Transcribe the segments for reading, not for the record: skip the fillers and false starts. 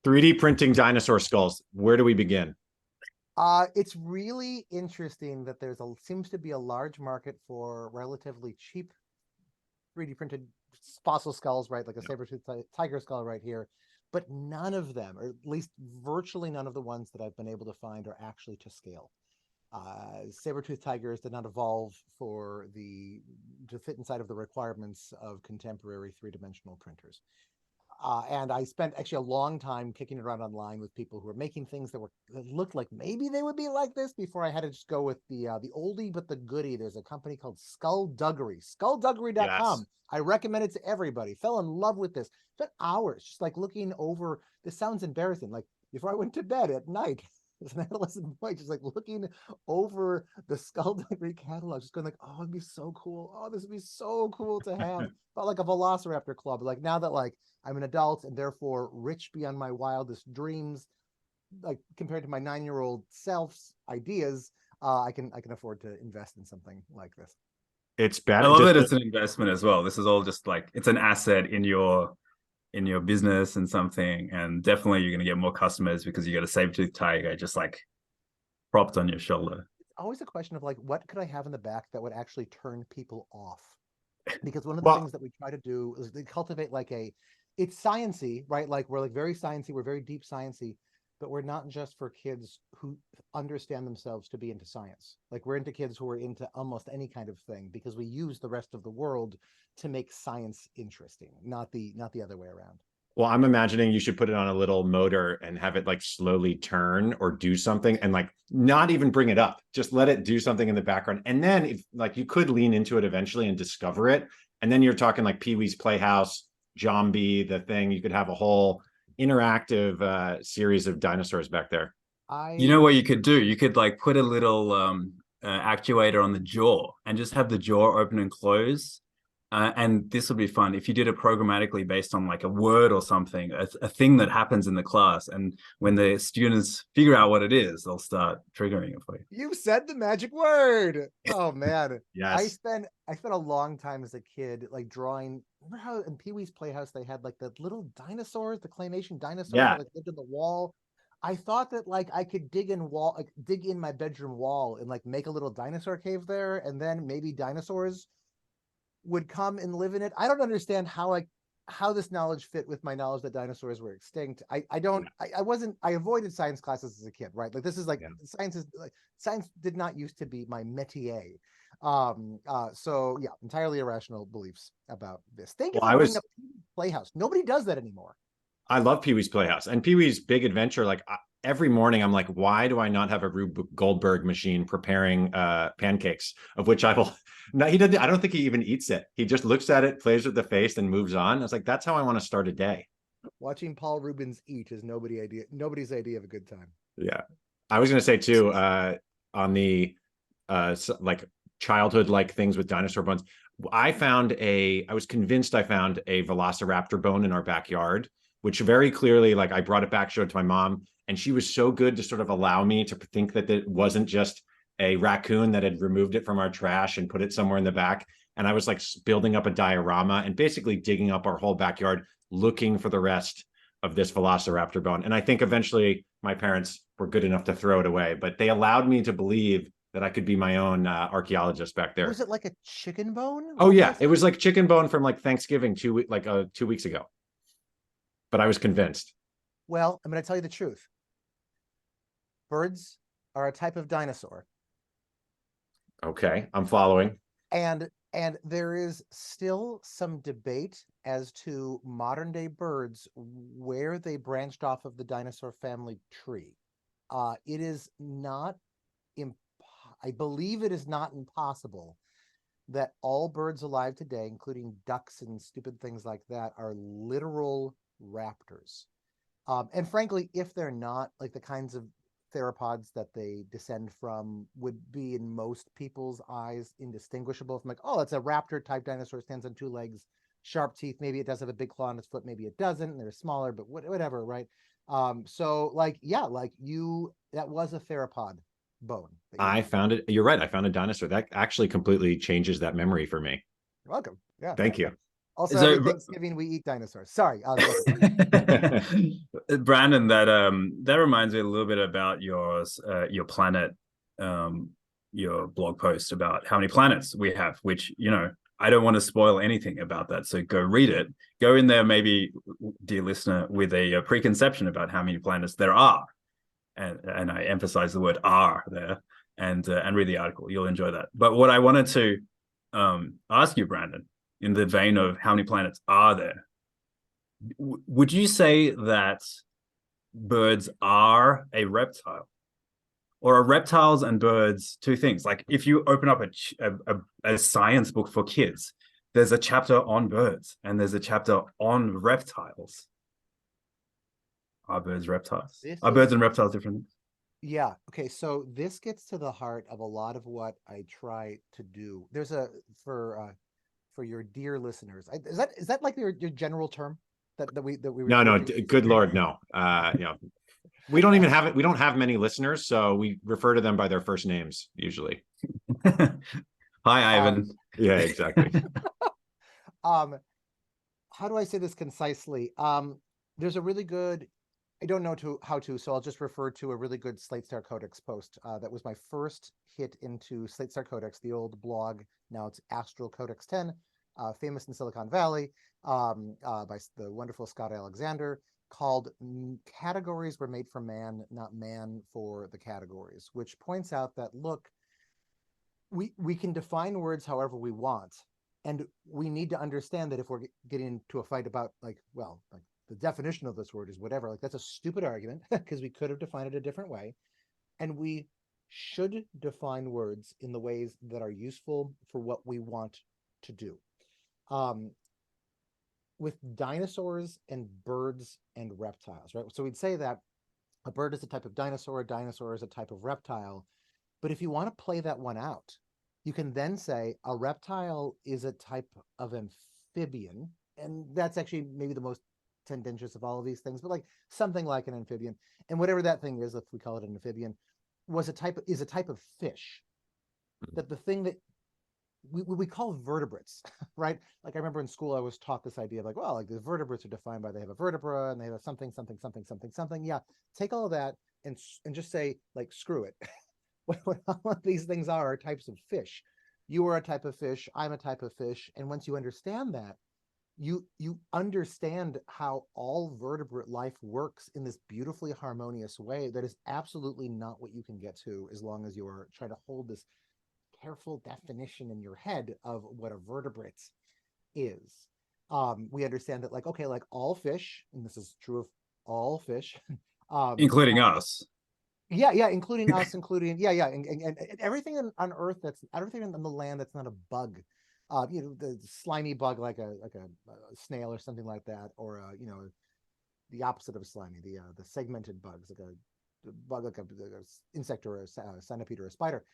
3D printing dinosaur skulls. Where do we begin? It's really interesting that seems to be a large market for relatively cheap 3D printed fossil skulls, right? Like a saber-tooth tiger skull right here. But none of them, or at least virtually none of the ones that I've been able to find, are actually to scale. Saber-tooth tigers did not evolve to fit inside of the requirements of contemporary three-dimensional printers. And I spent actually a long time kicking it around online with people who were making things that looked like maybe they would be like this before I had to just go with the oldie but the goodie. There's a company called Skullduggery, Yes. skullduggery.com. I recommend it to everybody. Fell in love with this. Spent hours just like looking over. This sounds embarrassing. Like before I went to bed at night, as an adolescent boy, just like looking over the Skullduggery catalog, just going like, oh, it'd be so cool. Oh, this would be so cool to have. Felt like a Velociraptor club. Like now that like I'm an adult and therefore rich beyond my wildest dreams, like compared to my 9-year-old self's ideas, I can afford to invest in something like this. It's I bad. love Just that it's an investment as well. This is all just like it's an asset in your business and something, and definitely you're gonna get more customers because you got a saber-tooth tiger just like propped on your shoulder. It's always a question of like, what could I have in the back that would actually turn people off? Because one of the well, things that we try to do is cultivate like it's sciency, right? Like we're like very sciency, we're very deep sciency, but we're not just for kids who understand themselves to be into science. Like we're into kids who are into almost any kind of thing because we use the rest of the world to make science interesting, not the other way around. I'm imagining you should put it on a little motor and have it like slowly turn or do something and like not even bring it up. Just let it do something in the background. And then if like you could lean into it eventually and discover it. And then you're talking like Pee-wee's Playhouse, Zombie, the thing. You could have a whole interactive series of dinosaurs back there. You I know what you could do? You could like put a little actuator on the jaw and just have the jaw open and close. And this would be fun if you did it programmatically based on like a word or something, a thing that happens in the class. And when the students figure out what it is, they'll start triggering it for you. You said the magic word. Oh man. I Yes. spent I spent a long time as a kid like drawing. Remember how in Pee-wee's Playhouse they had like the little dinosaurs, the claymation dinosaurs that Yeah. like lived in the wall. I thought that like I could dig in my bedroom wall and like make a little dinosaur cave there, and then maybe dinosaurs would come and live in it. I don't understand how this knowledge fit with my knowledge that dinosaurs were extinct. I don't I wasn't I avoided science classes as a kid, right? Like this is like Yeah. science did not used to be my métier. So yeah, entirely irrational beliefs about this. Thank you Well, for bringing up Playhouse. Nobody does that anymore. I love Pee-wee's Playhouse and Pee-wee's Big Adventure. Like every morning, I'm like, why do I not have a Rube Goldberg machine preparing pancakes? Of which I will. No, he doesn't. I don't think he even eats it. He just looks at it, plays with the face, and moves on. I was like, that's how I want to start a day. Watching Paul Rubens eat is nobody's idea of a good time. Yeah, I was gonna say too. On the like childhood like things with dinosaur bones. I was convinced I found a velociraptor bone in our backyard, which very clearly, like I brought it back, showed it to my mom, and she was so good to sort of allow me to think that it wasn't just a raccoon that had removed it from our trash and put it somewhere in the back. And I was like building up a diorama and basically digging up our whole backyard, looking for the rest of this velociraptor bone. And I think eventually my parents were good enough to throw it away, but they allowed me to believe that I could be my own archaeologist back there. Was it like a chicken bone? Oh yeah, it was like chicken bone from like Thanksgiving 2 weeks ago. But I was convinced. Well, I'm going to tell you the truth. Birds are a type of dinosaur, Okay, I'm following. and there is still some debate as to modern day birds where they branched off of the dinosaur family tree. It is not imp- I believe it is not impossible that all birds alive today, including ducks and stupid things like that, are literal raptors. And frankly, if they're not, like the kinds of theropods that they descend from would be in most people's eyes indistinguishable from like, oh, it's a raptor type dinosaur, stands on two legs, sharp teeth. Maybe it does have a big claw on its foot, maybe it doesn't, and they're smaller, but whatever, right? So like, yeah, like that was a theropod bone. I found it. You're right. I found a dinosaur. That actually completely changes that memory for me. You're welcome. Yeah. Thank you. Also, So, every Thanksgiving we eat dinosaurs. Sorry. Brandon, that reminds me a little bit about your planet, your blog post about how many planets we have, which, you know, I don't want to spoil anything about that. So go read it. Go in there, maybe, dear listener, with a preconception about how many planets there are. And I emphasize the word "are" there, and read the article. You'll enjoy that. But what I wanted to ask you, Brandon, in the vein of how many planets are there, would you say that birds are a reptile, or are reptiles and birds two things? Like, if you open up a science book for kids, there's a chapter on birds and there's a chapter on reptiles. Are birds reptiles? Are birds and reptiles different things? Yeah. Okay. So this gets to the heart of a lot of what I try to do. There's for your dear listeners. Is that like your general term that we No, refer to? good Lord, no. You know, we don't even have it. We don't have many listeners, so we refer to them by their first names usually. Hi, Ivan. Yeah, exactly. How do I say this concisely? There's a really good, I don't know how to, so I'll just refer to a really good Slate Star Codex post. That was my first hit into Slate Star Codex, the old blog. Now it's Astral Codex 10, famous in Silicon Valley, by the wonderful Scott Alexander, called Categories Were Made for Man, Not Man for the Categories, which points out that, look, we can define words however we want. And we need to understand that if we're getting into a fight about, like, well, like, the definition of this word is whatever, like, that's a stupid argument because we could have defined it a different way. And we should define words in the ways that are useful for what we want to do. With dinosaurs and birds and reptiles, right? So we'd say that a bird is a type of dinosaur, a dinosaur is a type of reptile. But if you want to play that one out, you can then say a reptile is a type of amphibian. And that's actually maybe the most tendentious of all of these things, but like something like an amphibian. And whatever that thing is, if we call it an amphibian, is a type of fish. That the thing that we call vertebrates, right? Like, I remember in school I was taught this idea of, like, well, like, the vertebrates are defined by, they have a vertebra and they have a something. Yeah, take all of that and just say, like, screw it. What all of these things are types of fish. You are a type of fish, I'm a type of fish, and once you understand that, you understand how all vertebrate life works in this beautifully harmonious way that is absolutely not what you can get to as long as you are trying to hold this careful definition in your head of what a vertebrate is. We understand that, like, okay, like, all fish, and this is true of all fish, including us. Yeah, including us, and everything on Earth, that's everything on the land that's not a bug. You know, the slimy bug, like a snail or something like that, or you know, the opposite of slimy, the segmented bugs, like a bug, like a insect or a centipede or a spider.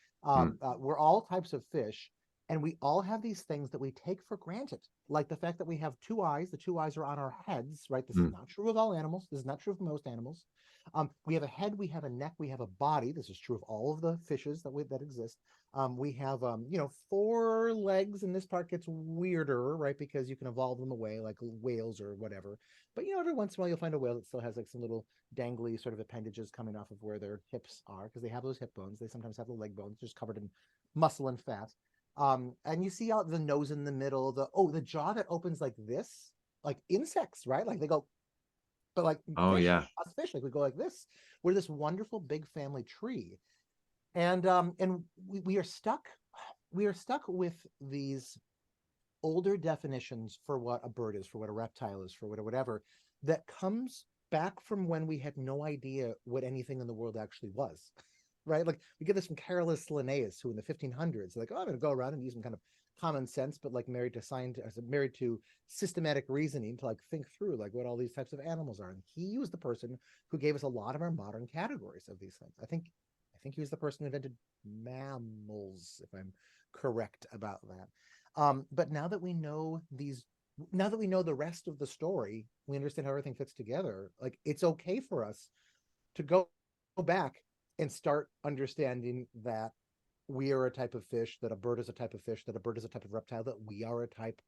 We're all types of fish, and we all have these things that we take for granted, like the fact that we have two eyes. The two eyes are on our heads, right? This is not true of all animals. This is not true of most animals. We have a head, we have a neck, we have a body. This is true of all of the fishes that exist. We have, you know, 4 legs, and this part gets weirder, right? Because you can evolve them away, like whales or whatever. But, you know, every once in a while you'll find a whale that still has, like, some little dangly sort of appendages coming off of where their hips are, because they have those hip bones. They sometimes have the leg bones just covered in muscle and fat. And you see out the nose in the middle, the jaw that opens like this, like insects, right? Like, they go, but like, fish, us fish, like, we go like this. We're this wonderful big family tree, and we are stuck with these older definitions for what a bird is, for what a reptile is, for whatever, that comes back from when we had no idea what anything in the world actually was. Right? Like, we get this from Carolus Linnaeus, who in the 1500s, like, oh, I'm going to go around and use some kind of common sense, but, like, married to systematic reasoning to, like, think through, like, what all these types of animals are. And he was the person who gave us a lot of our modern categories of these things. I think he was the person who invented mammals, if I'm correct about that. But now that we know the rest of the story, we understand how everything fits together. Like, it's okay for us to go back and start understanding that we are a type of fish, that a bird is a type of fish, that a bird is a type of reptile, that we are a type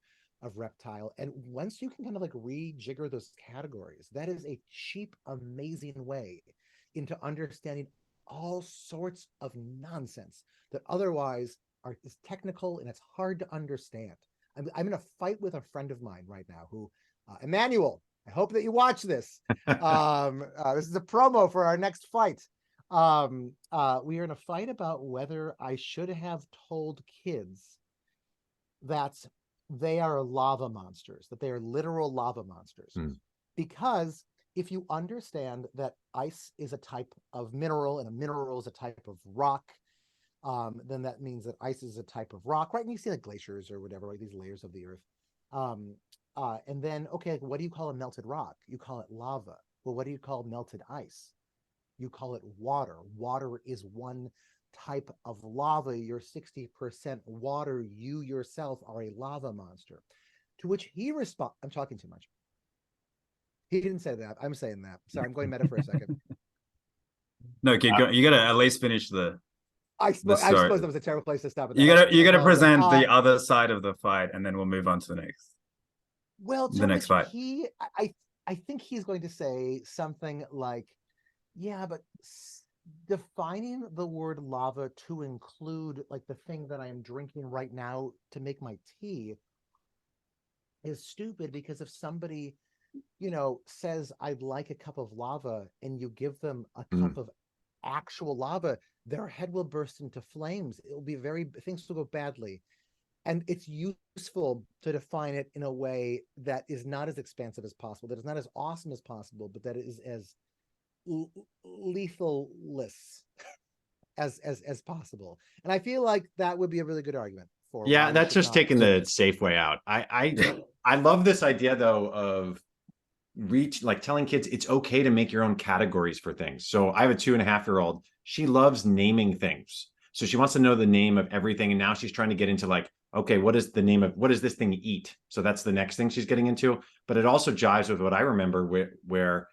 of reptile. And once you can kind of like rejigger those categories, that is a cheap, amazing way into understanding all sorts of nonsense that otherwise is technical and it's hard to understand. I'm in a fight with a friend of mine right now who, Emmanuel, I hope that you watch this. This is a promo for our next fight. We are in a fight about whether I should have told kids that they are lava monsters, that they are literal lava monsters. Because if you understand that ice is a type of mineral and a mineral is a type of rock, then that means that ice is a type of rock, right? And you see like glaciers or whatever, like these layers of the earth. And then, okay, what do you call a melted rock? You call it lava. Well, what do you call melted ice? You call it water. Water is one type of lava. You're 60% water. You yourself are a lava monster. To which he responds, I'm talking too much. He didn't say that. I'm saying that. Sorry, I'm going meta for a second. No, keep going. You got to at least finish I suppose that was a terrible place to stop. You gotta present the other side of the fight, and then we'll move on to the next. Well, the next fight. I think he's going to say something like, yeah, but defining the word lava to include like the thing that I am drinking right now to make my tea is stupid, because if somebody, says I'd like a cup of lava and you give them a cup of actual lava, their head will burst into flames. It will be things will go badly. And it's useful to define it in a way that is not as expansive as possible, that is not as awesome as possible, but that is as lethal-less as possible. And I feel like that would be a really good argument for. Yeah, that's just taking the safe way out. I love this idea though of telling kids it's okay to make your own categories for things. So I have a 2.5-year-old. She loves naming things. So she wants to know the name of everything. And now she's trying to get into like, okay, what does this thing eat? So that's the next thing she's getting into. But it also jives with what I remember where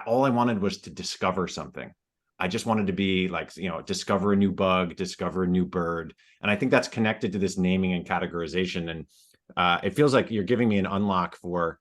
all I wanted was to discover something. I just wanted to be like, discover a new bug, discover a new bird. And I think that's connected to this naming and categorization. And it feels like you're giving me an unlock for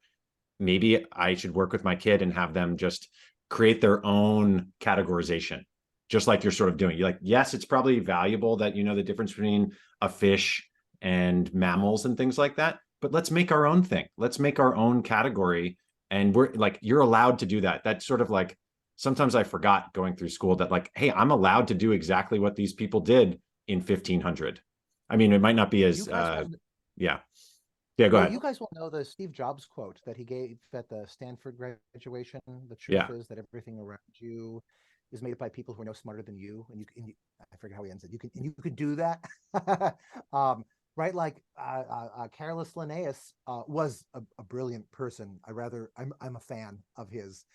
maybe I should work with my kid and have them just create their own categorization, just like you're sort of doing. You're like, yes, it's probably valuable that you know the difference between a fish and mammals and things like that, but let's make our own thing. Let's make our own category. And we're like, you're allowed to do that. That's sort of like, sometimes I forgot going through school that like, hey, I'm allowed to do exactly what these people did in 1500. I mean, it might not be as, Yeah, go ahead. You guys will know the Steve Jobs quote that he gave at the Stanford graduation. The truth is that everything around you is made up by people who are no smarter than you. And I forget how he ends it. You can do that. Right? Like Carolus Linnaeus was a brilliant person. I'm a fan of his.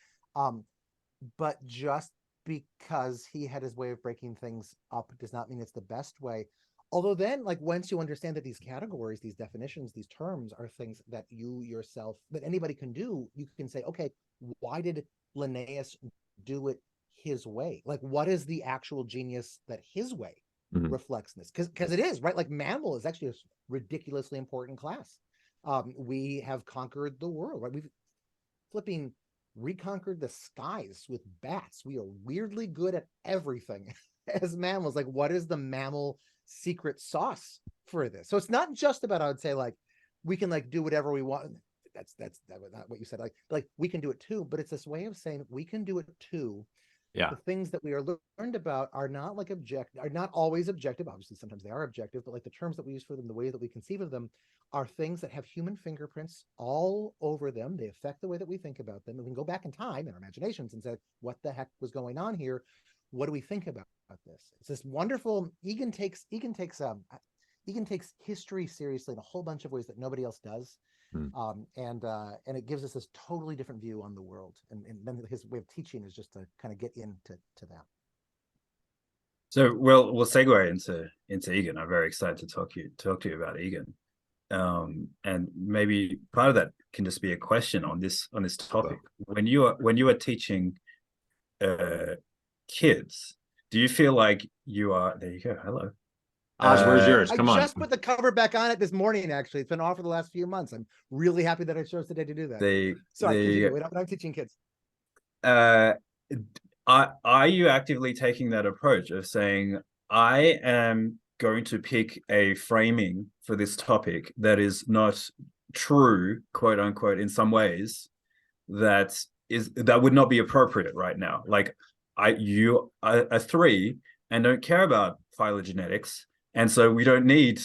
But just because he had his way of breaking things up does not mean it's the best way. Although then, like, once you understand that these categories, these definitions, these terms are things that you yourself, that anybody can do, you can say, okay, why did Linnaeus do it his way? Like, what is the actual genius that his way reflects in this? Because it is, right? Like, mammal is actually a ridiculously important class. We have conquered the world, right? We've flipping reconquered the skies with bats. We are weirdly good at everything as mammals. Like, what is the mammal secret sauce for this? So it's not just about, I would say, like, we can like do whatever we want. That's not what you said. Like we can do it too, but it's this way of saying we can do it too. Yeah. The things that we are learned about are not like are not always objective. Obviously, sometimes they are objective, but like the terms that we use for them, the way that we conceive of them, are things that have human fingerprints all over them. They affect the way that we think about them. And we can go back in time in our imaginations and say, what the heck was going on here? What do we think about this? It's this wonderful. Egan takes history seriously in a whole bunch of ways that nobody else does, and it gives us this totally different view on the world. And then his way of teaching is just to kind of get into that. So we'll segue into Egan. I'm very excited to talk to you about Egan, and maybe part of that can just be a question on this topic. When you are teaching kids, do you feel like you are, there you go, hello, Oz, where's yours? I Come on. just put the cover back on it this morning. Actually, it's been off for the last few months. I'm really happy that I chose today to do that. Sorry, continue. When I'm teaching kids. Are you actively taking that approach of saying, I am going to pick a framing for this topic that is not true, quote unquote, in some ways, that would not be appropriate right now? Like, you are 3 and don't care about phylogenetics, and so we don't need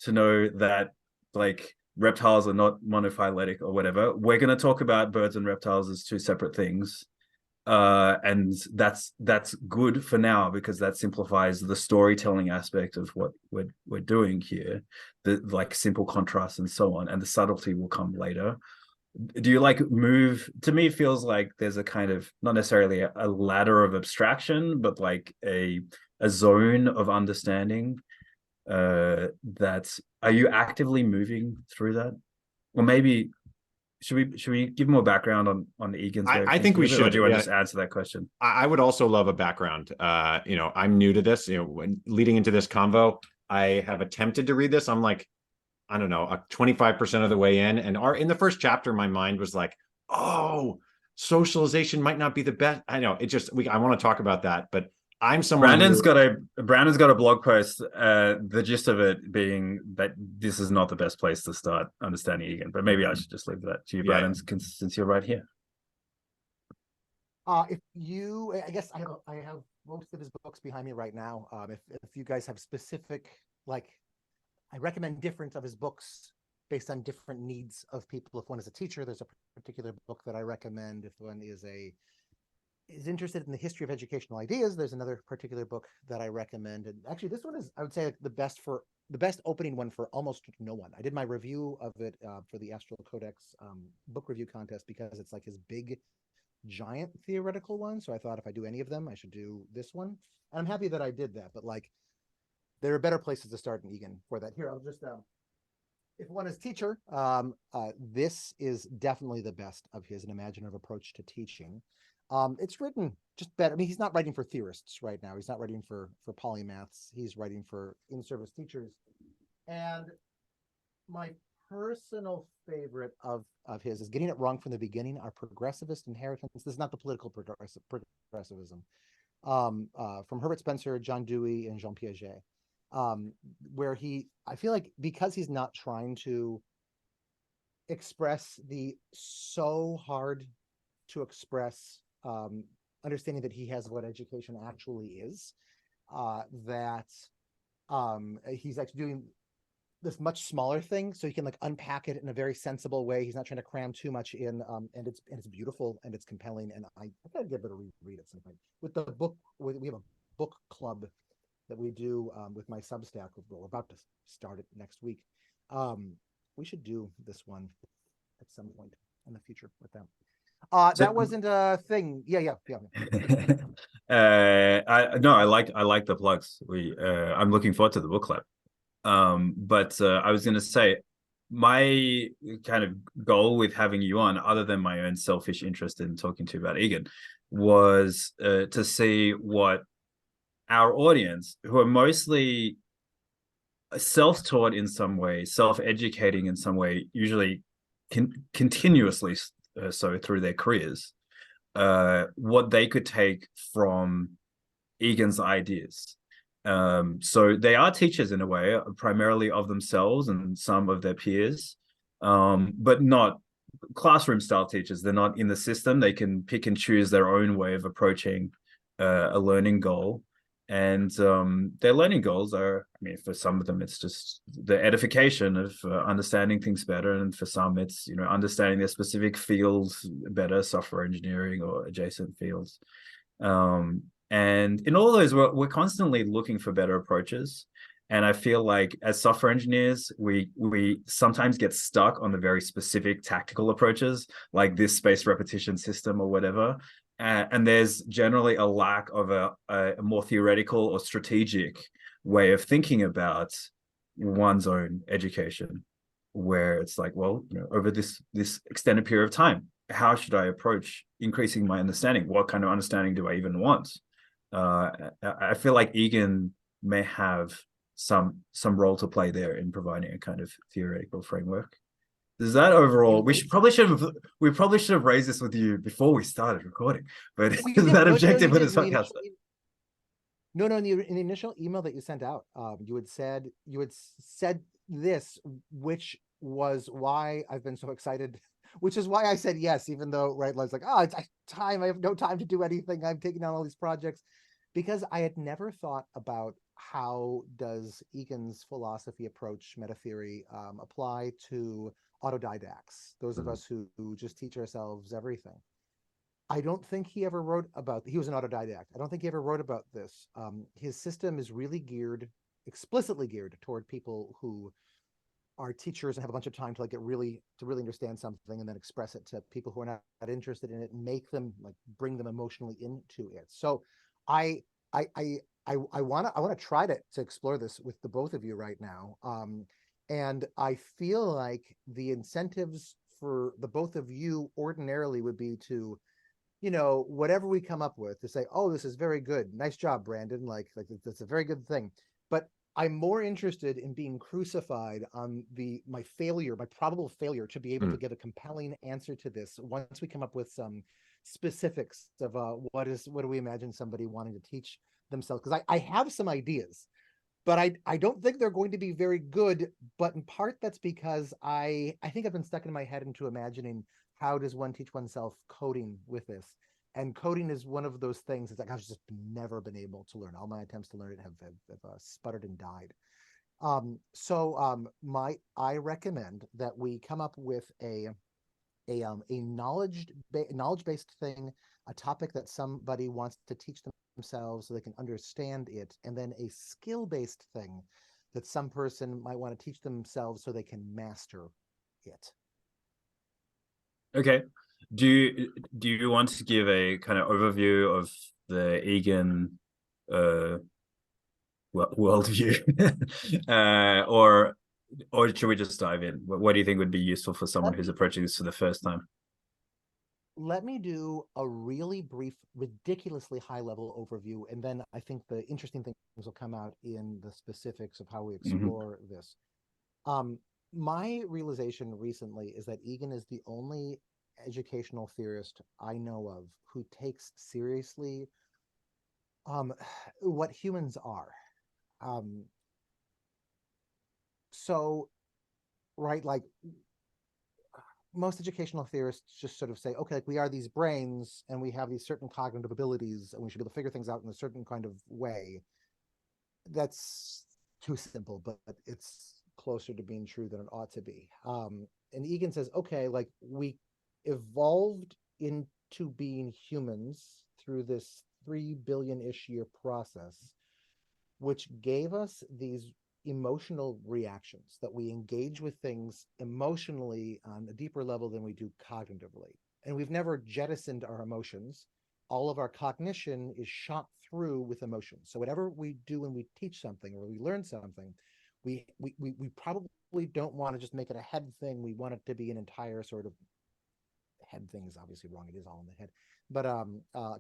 to know that, like, reptiles are not monophyletic or whatever. We're going to talk about birds and reptiles as 2 separate things. And that's good for now, because that simplifies the storytelling aspect of what we're doing here, the like simple contrasts and so on, and the subtlety will come later. Do you like move? To me, it feels like there's a kind of, not necessarily a ladder of abstraction, but like a zone of understanding. That, are you actively moving through that? Or maybe should we give more background on Egan's? I think we should. Or do you want to just answer that question? I would also love a background. I'm new to this. When leading into this convo, I have attempted to read this. I'm like, I don't know, 25% of the way in, and in the first chapter, my mind was like, oh, socialization might not be the best. I know it just. I want to talk about that, but I'm someone. Brandon's got a blog post. The gist of it being that this is not the best place to start understanding Egan, but maybe I should just leave that to you, Brandon, since you're right here. I guess I have most of his books behind me right now. If you guys have specific, like, I recommend different of his books based on different needs of people. If one is a teacher, there's a particular book that I recommend. If one is interested in the history of educational ideas, there's another particular book that I recommend. And actually, this one is, I would say, the best opening one for almost no one. I did my review of it for the Astral Codex book review contest, because it's like his big, giant theoretical one. So I thought if I do any of them, I should do this one. And I'm happy that I did that. But like, there are better places to start in Egan for that. Here, I'll just if one is teacher, this is definitely the best of his, an imaginative approach to teaching. It's written just better. I mean, he's not writing for theorists right now. He's not writing for polymaths. He's writing for in-service teachers. And my personal favorite of his is Getting It Wrong from the Beginning, Our Progressivist Inheritance. This is not the political progressivism. From Herbert Spencer, John Dewey, and Jean Piaget. Where I feel like, because he's not trying to express the so hard to express understanding that he has what education actually is, that he's actually doing this much smaller thing, so he can like unpack it in a very sensible way. He's not trying to cram too much in, and it's beautiful and it's compelling. And I gotta give it a read at some point. With the book, we have a book club that we do with my Substack. We're about to start it next week. We should do this one at some point in the future with them. That wasn't a thing. Yeah. I like the plugs. I'm looking forward to the book club. But I was going to say, my kind of goal with having you on, other than my own selfish interest in talking to you about Egan, was to see what our audience, who are mostly self-taught in some way, self-educating in some way, usually continuously so through their careers, what they could take from Egan's ideas. So they are teachers in a way, primarily of themselves and some of their peers, but not classroom style teachers. They're not in the system. They can pick and choose their own way of approaching a learning goal. And their learning goals are, I mean, for some of them, it's just the edification of understanding things better. And for some, it's, understanding their specific fields better, software engineering or adjacent fields. And in all those, we're constantly looking for better approaches. And I feel like as software engineers, we sometimes get stuck on the very specific tactical approaches, like this spaced repetition system or whatever. And there's generally a lack of a more theoretical or strategic way of thinking about one's own education, where it's like, well, over this extended period of time, how should I approach increasing my understanding? What kind of understanding do I even want? I feel like Egan may have some role to play there in providing a kind of theoretical framework. Does that overall? We probably should have raised this with you before we started recording. But is that objective with this podcast? No, in the initial email that you sent out, you had said this, which was why I've been so excited. Which is why I said yes, even though I was like, oh, it's time. I have no time to do anything. I'm taking on all these projects, because I had never thought about how does Egan's philosophy approach meta theory apply to autodidacts, those of us who just teach ourselves everything. I don't think he ever wrote about, he was an autodidact. I don't think he ever wrote about this. His system is really explicitly geared toward people who are teachers and have a bunch of time to like really understand something and then express it to people who are not interested in it and make them bring them emotionally into it. So I want to try to explore this with the both of you right now. And I feel like the incentives for the both of you ordinarily would be to, whatever we come up with, to say, oh, this is very good. Nice job, Brandon. Like that's a very good thing. But I'm more interested in being crucified on my probable failure to be able to give a compelling answer to this once we come up with some specifics of what do we imagine somebody wanting to teach themselves. Because I have some ideas, but I don't think they're going to be very good. But in part, that's because I think I've been stuck in my head into imagining how does one teach oneself coding with this. And coding is one of those things. It's like I've just never been able to learn. All my attempts to learn it have sputtered and died. I recommend that we come up with a knowledge-based thing, a topic that somebody wants to teach themselves so they can understand it, and then a skill-based thing that some person might want to teach themselves so they can master it. Okay. Do you want to give a kind of overview of the Egan worldview, or should we just dive in? What do you think would be useful for someone who's approaching this for the first time? Let me do a really brief, ridiculously high-level overview, and then I think the interesting things will come out in the specifics of how we explore this. My realization recently is that Egan is the only educational theorist I know of who takes seriously what humans are. Most educational theorists just sort of say, okay, we are these brains and we have these certain cognitive abilities and we should be able to figure things out in a certain kind of way. That's too simple, but it's closer to being true than it ought to be. And Egan says, okay, we evolved into being humans through this 3 billion-ish year process, which gave us these emotional reactions, that we engage with things emotionally on a deeper level than we do cognitively. And we've never jettisoned our emotions. All of our cognition is shot through with emotions. So whatever we do when we teach something or we learn something, we probably don't want to just make it a head thing. We want it to be an entire sort of head thing is obviously wrong. It is all in the head. But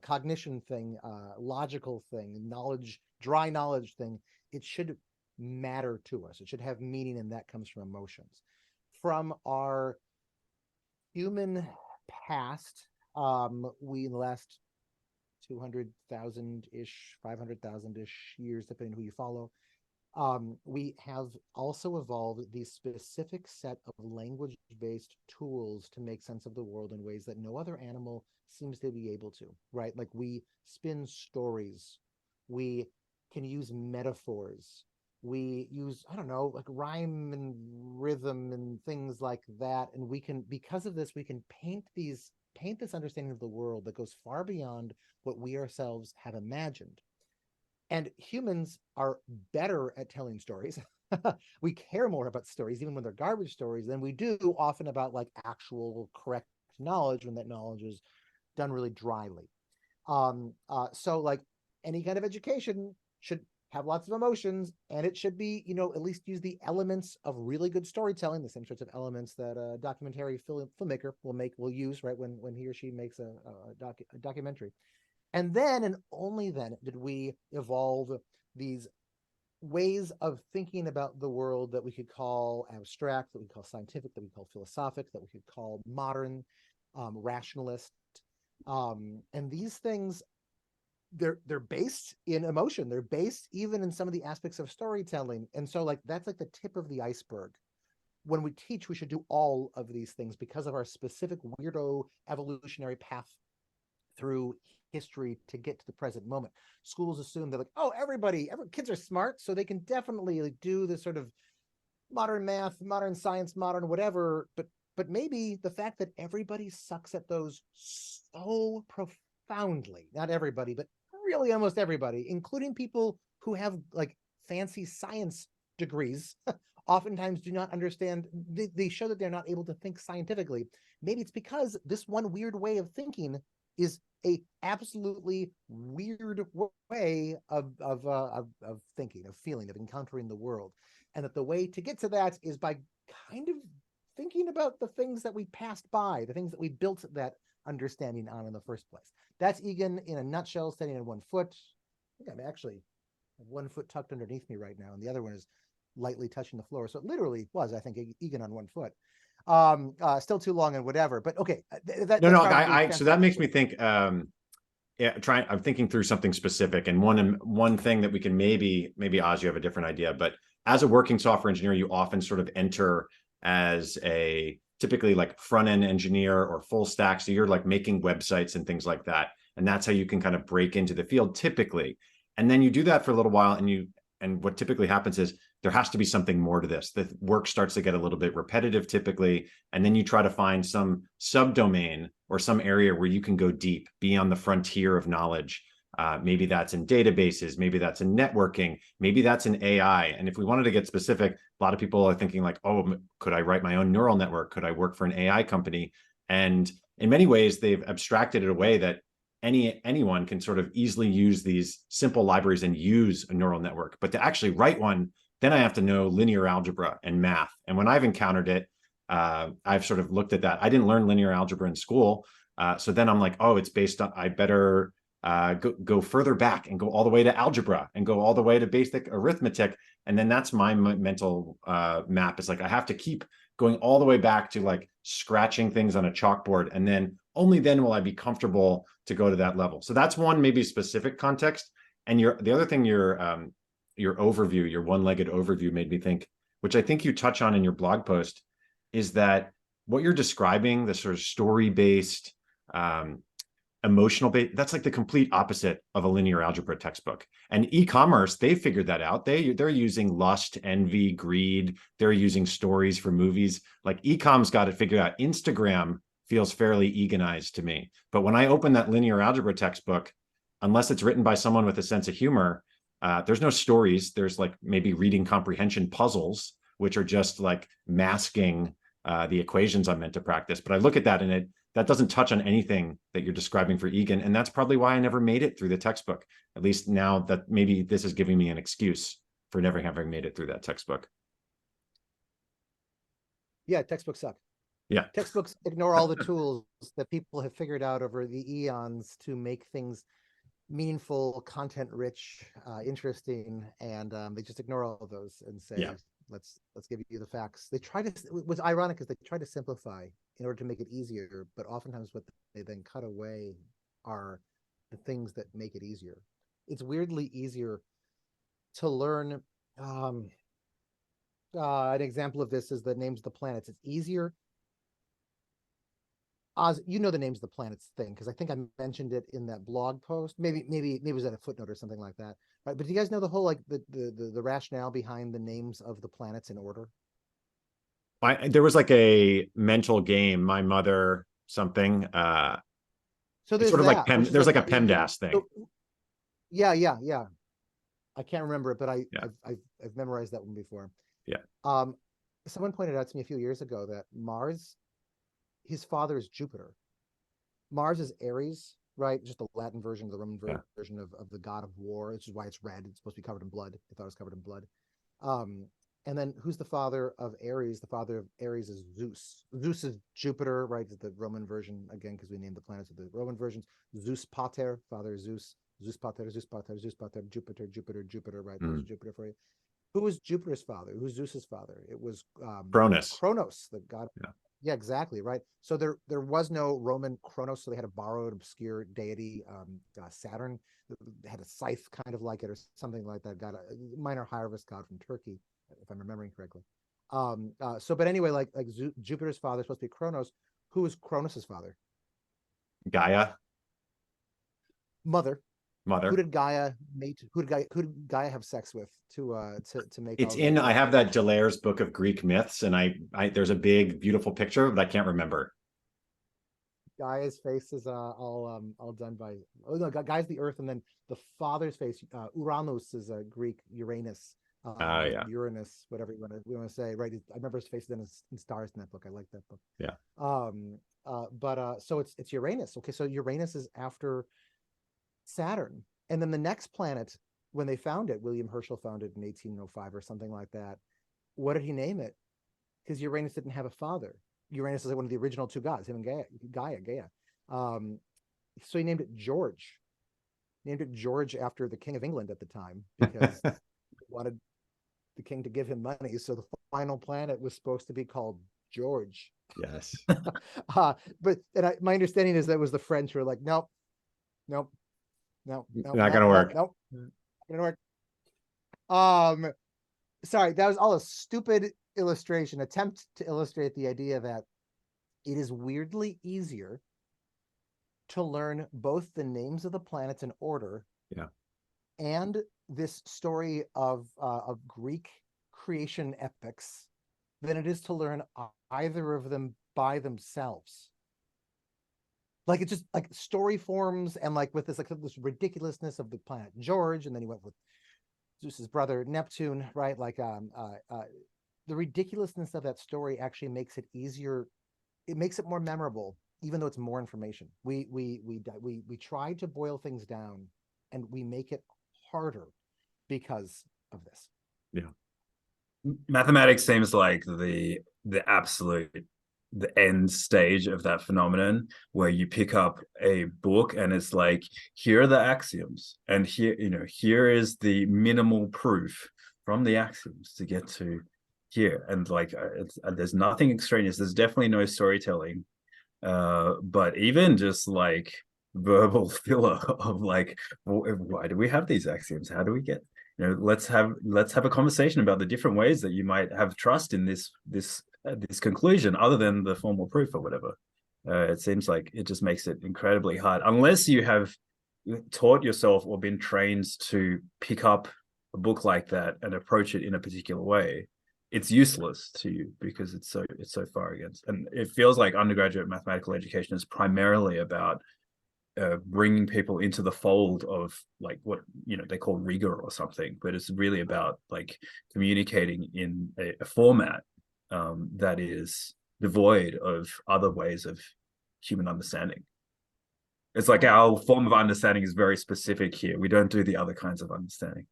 cognition thing, logical thing, knowledge, dry knowledge thing, it should matter to us. It should have meaning, and that comes from emotions. From our human past, we in the last 200,000-ish, 500,000-ish years, depending on who you follow, we have also evolved these specific set of language-based tools to make sense of the world in ways that no other animal seems to be able to, right? Like we spin stories, we can use metaphors, we use, I don't know, like rhyme and rhythm and things like that. And we can, because of this, we can paint this understanding of the world that goes far beyond what we ourselves have imagined. And humans are better at telling stories. We care more about stories, even when they're garbage stories, than we do often about actual correct knowledge, when that knowledge is done really dryly. So any kind of education should have lots of emotions, and it should be, at least use the elements of really good storytelling, the same sorts of elements that a documentary filmmaker will use, right, when he or she makes a documentary. And then, and only then, did we evolve these ways of thinking about the world that we could call abstract, that we call scientific, that we call philosophic, that we could call modern, rationalist. And these things, they're based in emotion. They're based even in some of the aspects of storytelling. And so like that's like the tip of the iceberg. When we teach, we should do all of these things because of our specific weirdo evolutionary path through history to get to the present moment. Schools assume that like, oh, kids are smart, so they can definitely like do this sort of modern math, modern science, modern whatever. But maybe the fact that everybody sucks at those so profoundly, not everybody, but really almost everybody, including people who have like fancy science degrees, oftentimes do not understand. They show that they're not able to think scientifically. Maybe it's because this one weird way of thinking is a absolutely weird way of thinking, of feeling, of encountering the world, and that the way to get to that is by kind of thinking about the things that we passed by, the things that we built that understanding on in the first place. That's Egan in a nutshell, standing on 1 foot. I think I'm actually 1 foot tucked underneath me right now, and the other one is lightly touching the floor. So it literally was, I think, Egan on 1 foot. Still too long and whatever, but okay. So that makes me think, I'm thinking through something specific, and one thing that we can maybe Oz, you have a different idea, but as a working software engineer, you often sort of enter as a typically like front end engineer or full stack. So you're like making websites and things like that. And that's how you can kind of break into the field typically. And then you do that for a little while, and what typically happens is there has to be something more to this. The work starts to get a little bit repetitive typically. And then you try to find some subdomain or some area where you can go deep, be on the frontier of knowledge. Maybe that's in databases, maybe that's in networking, maybe that's in AI. And if we wanted to get specific, a lot of people are thinking like, oh, could I write my own neural network? Could I work for an AI company? And in many ways, they've abstracted it away that anyone can sort of easily use these simple libraries and use a neural network. But to actually write one, then I have to know linear algebra and math. And when I've encountered it, I've sort of looked at that. I didn't learn linear algebra in school. So then I'm like, oh, it's based on, I better go further back and go all the way to algebra and go all the way to basic arithmetic. And then that's my mental map. It's like, I have to keep going all the way back to like scratching things on a chalkboard. And then only then will I be comfortable to go to that level. So that's one maybe specific context. And the other thing, your overview, your one-legged overview made me think, which I think you touch on in your blog post, is that what you're describing, the sort of story-based, emotional based, that's like the complete opposite of a linear algebra textbook. And e-commerce, they figured that out. They're using lust, envy, greed. They're using stories for movies. Like e-com's got it figured out. Instagram feels fairly Eganized to me. But when I open that linear algebra textbook, unless it's written by someone with a sense of humor, there's no stories. There's like maybe reading comprehension puzzles, which are just like masking the equations I'm meant to practice. But I look at that and that doesn't touch on anything that you're describing for Egan. And that's probably why I never made it through the textbook. At least now that maybe this is giving me an excuse for never having made it through that textbook. Yeah, textbooks suck. Yeah. Textbooks ignore all the tools that people have figured out over the eons to make things meaningful, content rich, interesting, and they just ignore all of those and say, yeah, let's give you the facts. They try to, what's ironic is they try to simplify in order to make it easier, but oftentimes what they then cut away are the things that make it easier. It's weirdly easier to learn. An example of this is the names of the planets. It's easier. Oz, you know the names of the planets thing, because I think I mentioned it in that blog post. Maybe it was at a footnote or something like that. Right. But do you guys know the whole like the rationale behind the names of the planets in order? There was like a mental game, my mother something. So there's sort of that, like there's like a PEMDAS thing. Yeah. I can't remember it, but I've memorized that one before. Yeah. Someone pointed out to me a few years ago that Mars, his father is Jupiter. Mars is Ares, right? Just the Latin version, the Roman version of the god of war, which is why it's red. It's supposed to be covered in blood. They thought it was covered in blood. And then who's the father of Ares? The father of Ares is Zeus. Zeus is Jupiter, right? The Roman version, again, because we named the planets of the Roman versions. Zeus Pater, father Zeus, Zeus pater, Zeus pater, Zeus pater, Jupiter, Jupiter, Jupiter, right? There's Mm. Jupiter for you. Who was Jupiter's father? Who's Zeus's father? It was Cronus. Kronos, the god. Yeah. Yeah, exactly, right. So there was no Roman Kronos, so they had a borrowed, obscure deity, Saturn, had a scythe kind of like it, or something like that. Got a minor harvest god from Turkey, if I'm remembering correctly. But anyway, like Jupiter's father is supposed to be Kronos. Who is Kronos's father? Gaia, Mother. Who mother. did Gaia mate? Who did Gaia have sex with to make It's all in. I have the that Delaire's book of Greek myths, and I there's a big, beautiful picture, but I can't remember. Gaia's face is all done by Gaia's the Earth, and then the father's face, Uranus is a Greek Uranus, Yeah, Uranus, whatever we want to say, right? I remember his face then in stars in that book. I like that book. yeah. So it's Uranus. Okay, so Uranus is after Saturn, and then the next planet, when they found it, William Herschel found it in 1805 or something like that. What did he name it? Because Uranus didn't have a father. Uranus is like one of the original two gods, him and Gaia. So he named it George. Named it George after the King of England at the time because he wanted the king to give him money. So the final planet was supposed to be called George. Yes. My understanding is that was the French who were like, nope, nope, nope, nope, Not gonna work. nope, not gonna work. Sorry, that was all a stupid illustration, attempt to illustrate the idea that it is weirdly easier to learn both the names of the planets in order, Yeah, and this story of Greek creation epics than it is to learn either of them by themselves. Like it's just like story forms, and like with this ridiculousness of the planet George, and then he went with Zeus's brother Neptune, right? Like the ridiculousness of that story actually makes it easier. It makes it more memorable, even though it's more information. We try to boil things down, and we make it harder because of this. yeah. Mathematics seems like the absolute the end stage of that phenomenon, where you pick up a book and it's like, here are the axioms, and here is the minimal proof from the axioms to get to here, and like there's nothing extraneous, there's definitely no storytelling, but even just like verbal filler of like, why do we have these axioms, how do we get, let's have a conversation about the different ways that you might have trust in this conclusion other than the formal proof or whatever. It seems like it just makes it incredibly hard unless you have taught yourself or been trained to pick up a book like that and approach it in a particular way. It's useless to you because it's so far against. And it feels like undergraduate mathematical education is primarily about bringing people into the fold of like what they call rigor or something, but it's really about like communicating in a format that is devoid of other ways of human understanding. It's like our form of understanding is very specific here. We don't do the other kinds of understanding.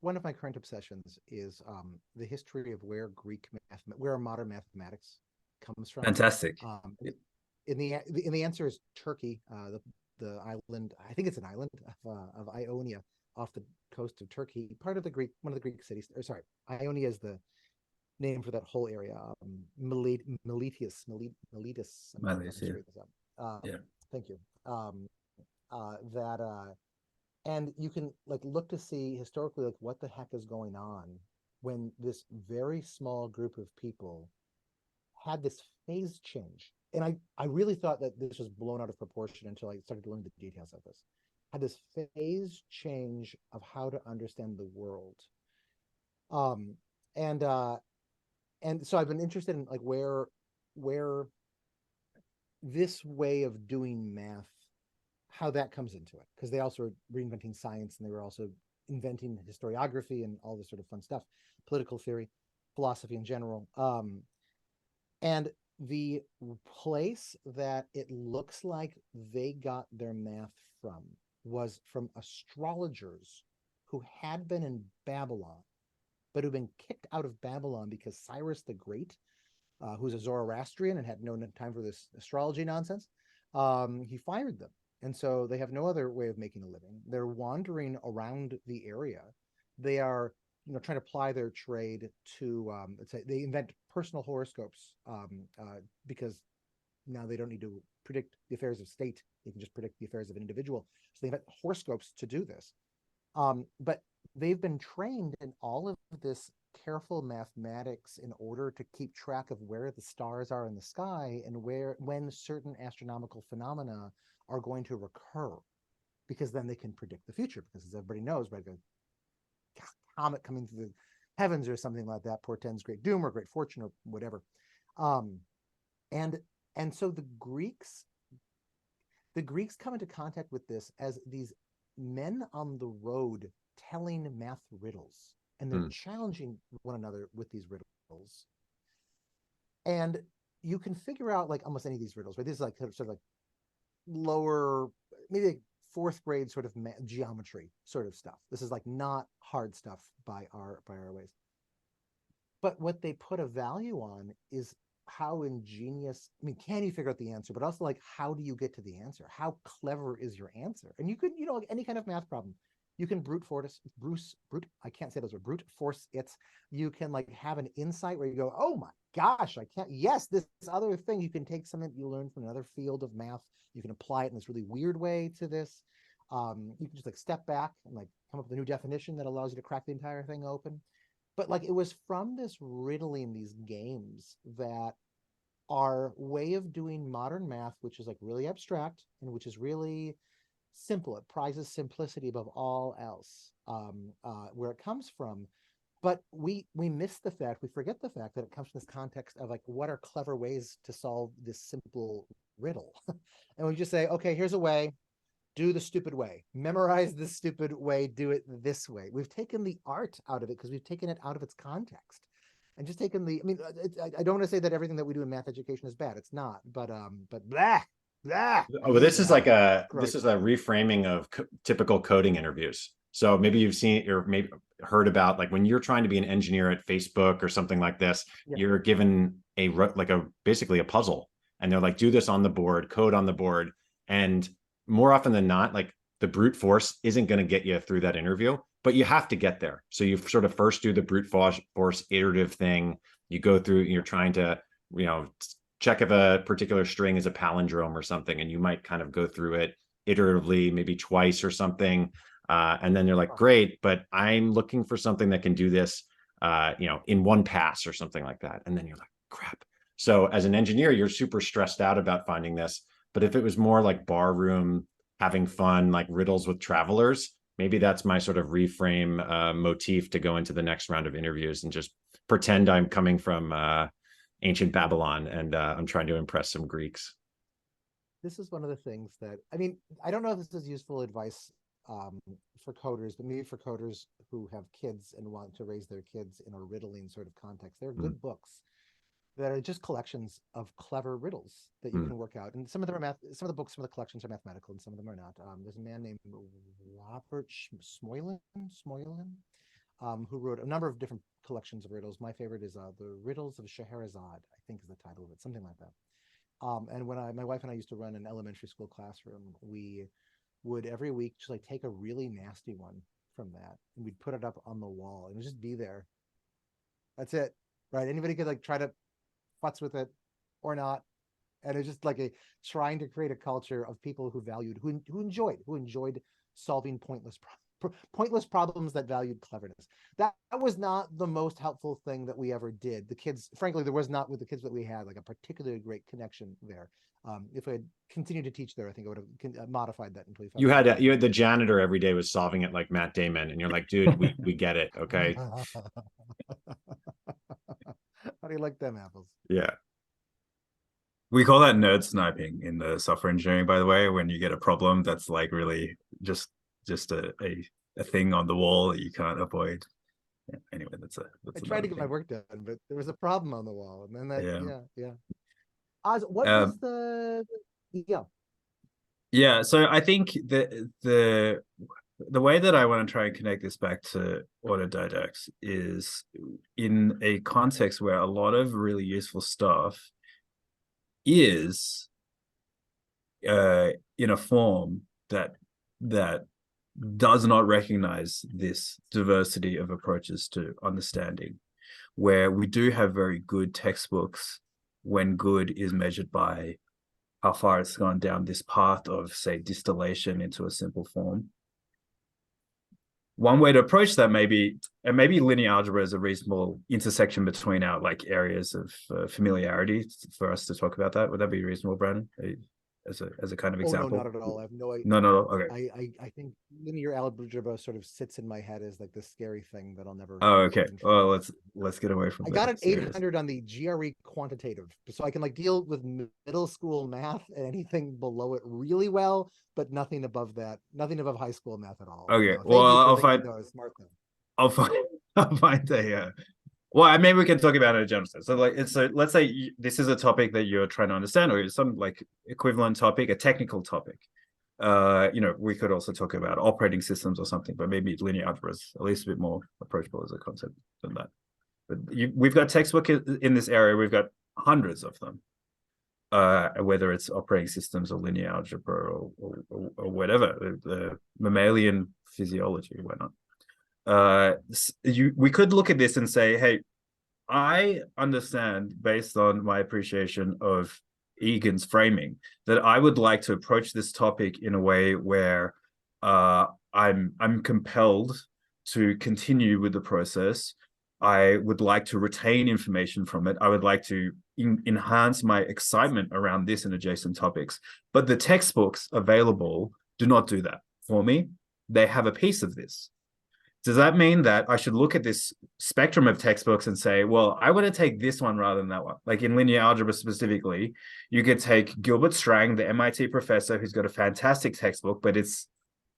One of my current obsessions is the history of where where modern mathematics comes from. Fantastic. In the answer is Turkey, the island. I think it's an island of Ionia off the coast of Turkey, part of one of the Greek cities. Or sorry, Ionia is the name for that whole area. Miletus. Yeah. Thank you. And you can like look to see historically like what the heck is going on when this very small group of people had this phase change. And I really thought that this was blown out of proportion until I started to learn the details of this. Had this phase change of how to understand the world. And so I've been interested in like where this way of doing math, how that comes into it, because they also were reinventing science, and they were also inventing historiography and all this sort of fun stuff, political theory, philosophy in general. And the place that it looks like they got their math from was from astrologers who had been in Babylon, but who'd been kicked out of Babylon because Cyrus the Great, who's a Zoroastrian and had no time for this astrology nonsense, he fired them. And so they have no other way of making a living. They're wandering around the area. They are, trying to ply their trade to, let's say they invent personal horoscopes because now they don't need to predict the affairs of state. They can just predict the affairs of an individual. So they invent horoscopes to do this. But they've been trained in all of this careful mathematics in order to keep track of where the stars are in the sky and when certain astronomical phenomena are going to recur, because then they can predict the future, because as everybody knows, right, a comet coming through the heavens or something like that portends great doom or great fortune or whatever. And so the Greeks come into contact with this as these men on the road telling math riddles, and they're challenging one another with these riddles. And you can figure out like almost any of these riddles, right? This is like sort of like lower, maybe like fourth grade sort of geometry sort of stuff. This is like not hard stuff by our ways. But what they put a value on is how ingenious, I mean, can you figure out the answer, but also like, how do you get to the answer? How clever is your answer? And you could, like any kind of math problem, you can brute force it. You can like have an insight where you go, oh my gosh, I can't, yes, this other thing, you can take something you learned from another field of math, you can apply it in this really weird way to this. You can just like step back and like come up with a new definition that allows you to crack the entire thing open. But like it was from this riddling, these games, that our way of doing modern math, which is like really abstract and which is really simple, it prizes simplicity above all else, where it comes from. But we miss the fact, we forget the fact that it comes from this context of like, what are clever ways to solve this simple riddle? And we just say, okay, here's a way, do the stupid way, memorize this stupid way, do it this way. We've taken the art out of it because we've taken it out of its context and just taken the, I mean, I don't want to say that everything that we do in math education is bad. It's not, but blah, blah. Oh, but this is like this is a reframing of typical coding interviews. So maybe you've seen or maybe heard about like when you're trying to be an engineer at Facebook or something like this, you're given basically a puzzle, and they're like, do this on the board, code on the board. And more often than not, like the brute force isn't going to get you through that interview, but you have to get there. So you sort of first do the brute force iterative thing. You go through, you're trying to, check if a particular string is a palindrome or something, and you might kind of go through it iteratively, maybe twice or something. And then they're like, great, but I'm looking for something that can do this, in one pass or something like that. And then you're like, crap. So as an engineer, you're super stressed out about finding this. But if it was more like barroom, having fun, like riddles with travelers, maybe that's my sort of reframe motif to go into the next round of interviews and just pretend I'm coming from ancient Babylon and I'm trying to impress some Greeks. This is one of the things that, I mean, I don't know if this is useful advice for coders, but maybe for coders who have kids and want to raise their kids in a riddling sort of context. There are good books that are just collections of clever riddles that you can work out. And some of them are some of the books from the collections are mathematical and some of them are not. There's a man named Robert Smoylan, who wrote a number of different collections of riddles. My favorite is The Riddles of Scheherazade, I think is the title of it, something like that. And when my wife and I used to run an elementary school classroom, we would every week just like take a really nasty one from that and we'd put it up on the wall and just be there. That's it, right? Anybody could like try to futz with it or not. And it's just like trying to create a culture of people who valued, who enjoyed solving pointless problems that valued cleverness. That was not the most helpful thing that we ever did. The kids, frankly, there was not with the kids that we had like a particularly great connection there. If I had continued to teach there, I think I would have modified that until you had the janitor every day was solving it like Matt Damon, and you're like, dude, we get it, okay? How do you like them apples? Yeah. We call that nerd sniping in the software engineering, by the way, when you get a problem that's like really just a thing on the wall that you can't avoid. Yeah, anyway, that's I tried to get my work done, but there was a problem on the wall, and then that yeah. Oz, what was the Yeah, so I think the way that I want to try and connect this back to autodidacts is in a context where a lot of really useful stuff is in a form that does not recognize this diversity of approaches to understanding, where we do have very good textbooks when good is measured by how far it's gone down this path of, say, distillation into a simple form. One way to approach that maybe linear algebra is a reasonable intersection between our like areas of familiarity for us to talk about that. Would that be reasonable, Brandon? As a kind of Oh no, example? not at all. I have no idea. No. Okay. I think linear algebra sort of sits in my head as like the scary thing that I'll never. Oh, okay. Well, let's get away from I that. got an 800 on the GRE quantitative, so I can like deal with middle school math and anything below it really well, but nothing above that, nothing above high school math at all. Okay. So Well, thank you for I'll thinking find that I was smart then. I'll find a well, maybe we can talk about it in a general sense. So like it's so let's say this is a topic that you're trying to understand, or some like equivalent topic, a technical topic. We could also talk about operating systems or something, but maybe linear algebra is at least a bit more approachable as a concept than that. But we've got textbook in this area. We've got hundreds of them, whether it's operating systems or linear algebra or whatever, the mammalian physiology, why not? We could look at this and say, hey, I understand based on my appreciation of Egan's framing that I would like to approach this topic in a way where I'm compelled to continue with the process. I would like to retain information from it. I would like to enhance my excitement around this and adjacent topics. But the textbooks available do not do that for me. They have a piece of this. Does that mean that I should look at this spectrum of textbooks and say, well, I want to take this one rather than that one? Like in linear algebra specifically, you could take Gilbert Strang, the MIT professor, who's got a fantastic textbook, but it's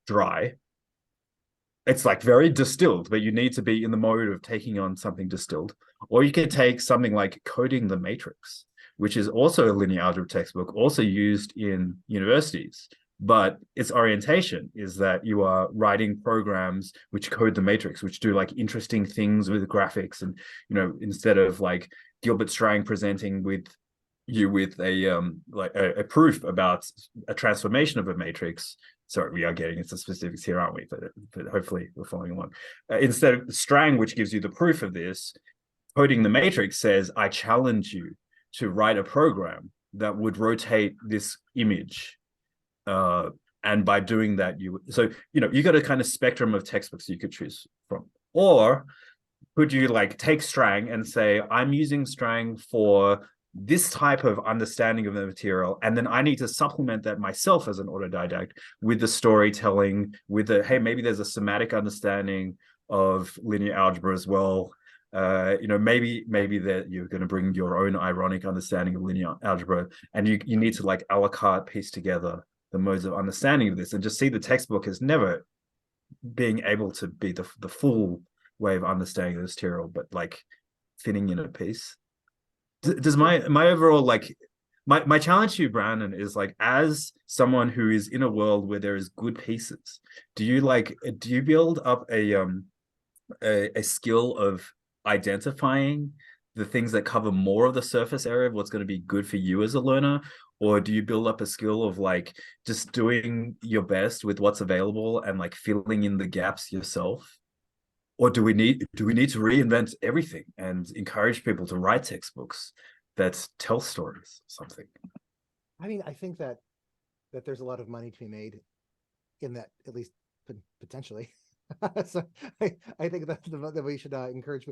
dry. It's like very distilled, but you need to be in the mode of taking on something distilled. Or you could take something like Coding the Matrix, which is also a linear algebra textbook, also used in universities. But its orientation is that you are writing programs which code the matrix, which do like interesting things with graphics. And, instead of like Gilbert Strang presenting with a proof about a transformation of a matrix. Sorry, we are getting into specifics here, aren't we? But hopefully we're following along. Instead of Strang, which gives you the proof of this, Coding the Matrix says, I challenge you to write a program that would rotate this image. And by doing that, you got a kind of spectrum of textbooks you could choose from. Or could you like take Strang and say, I'm using Strang for this type of understanding of the material, and then I need to supplement that myself as an autodidact with the storytelling, with hey, maybe there's a semantic understanding of linear algebra as well. Maybe that you're going to bring your own ironic understanding of linear algebra, and you need to like a la carte piece together the modes of understanding of this, and just see the textbook as never being able to be the full way of understanding this material, but like fitting in a piece. Does my overall like my challenge to you, Brandon, is like, as someone who is in a world where there is good pieces, do you build up a skill of identifying the things that cover more of the surface area of what's going to be good for you as a learner? Or do you build up a skill of like just doing your best with what's available and like filling in the gaps yourself? Or do we need to reinvent everything and encourage people to write textbooks that tell stories or something? I mean, I think that there's a lot of money to be made in that, at least potentially. So I think that we should encourage.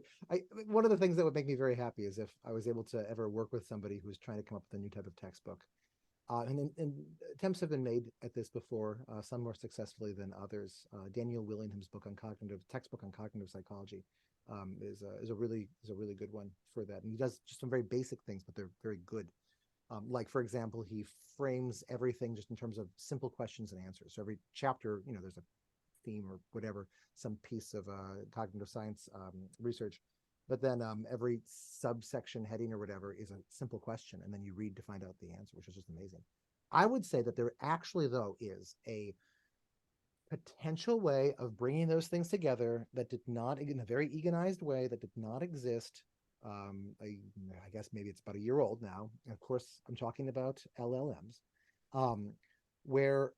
One of the things that would make me very happy is if I was able to ever work with somebody who's trying to come up with a new type of textbook. And attempts have been made at this before, some more successfully than others. Daniel Willingham's textbook on cognitive psychology, is a really good one for that. And he does just some very basic things, but they're very good. Like, for example, he frames everything just in terms of simple questions and answers. So every chapter, there's a theme or whatever, some piece of cognitive science research. But then every subsection heading or whatever is a simple question, and then you read to find out the answer, which is just amazing. I would say that there actually, though, is a potential way of bringing those things together that did not, in a very Eganized way, that did not exist. I guess maybe it's about a year old now. Of course, I'm talking about LLMs. where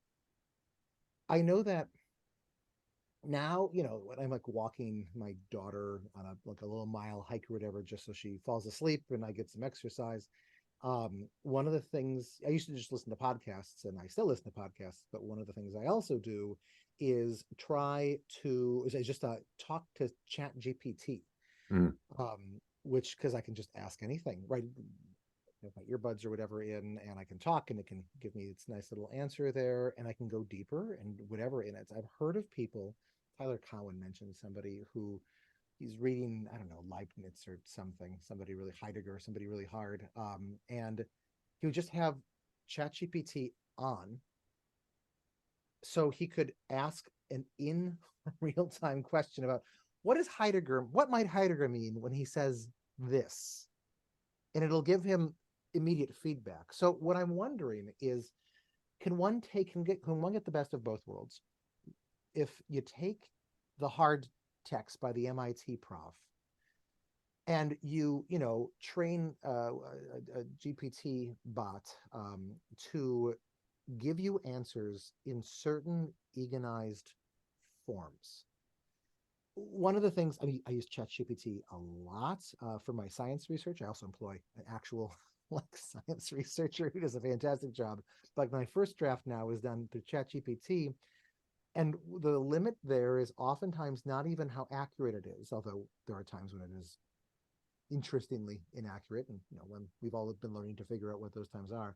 I know that now, when I'm like walking my daughter on a little mile hike or whatever, just so she falls asleep and I get some exercise. One of the things I used to just listen to podcasts, and I still listen to podcasts, but one of the things I also do is just talk to ChatGPT, Mm. which, because I can just ask anything, right? My earbuds or whatever in, and I can talk, and it can give me its nice little answer there, and I can go deeper and whatever in it. I've heard of people. Tyler Cowen mentioned somebody who he's reading, I don't know, Leibniz or somebody really Heidegger, somebody really hard, and he would just have ChatGPT on, so he could ask an in real time question about what might Heidegger mean when he says this, and it'll give him immediate feedback. So what I'm wondering is, can one get the best of both worlds? If you take the hard text by the MIT prof and you train a GPT bot to give you answers in certain Eganized forms. One of the things, I use ChatGPT a lot for my science research. I also employ an actual science researcher who does a fantastic job. Like my first draft now is done through ChatGPT, and the limit there is oftentimes not even how accurate it is, although there are times when it is interestingly inaccurate, and when we've all been learning to figure out what those times are.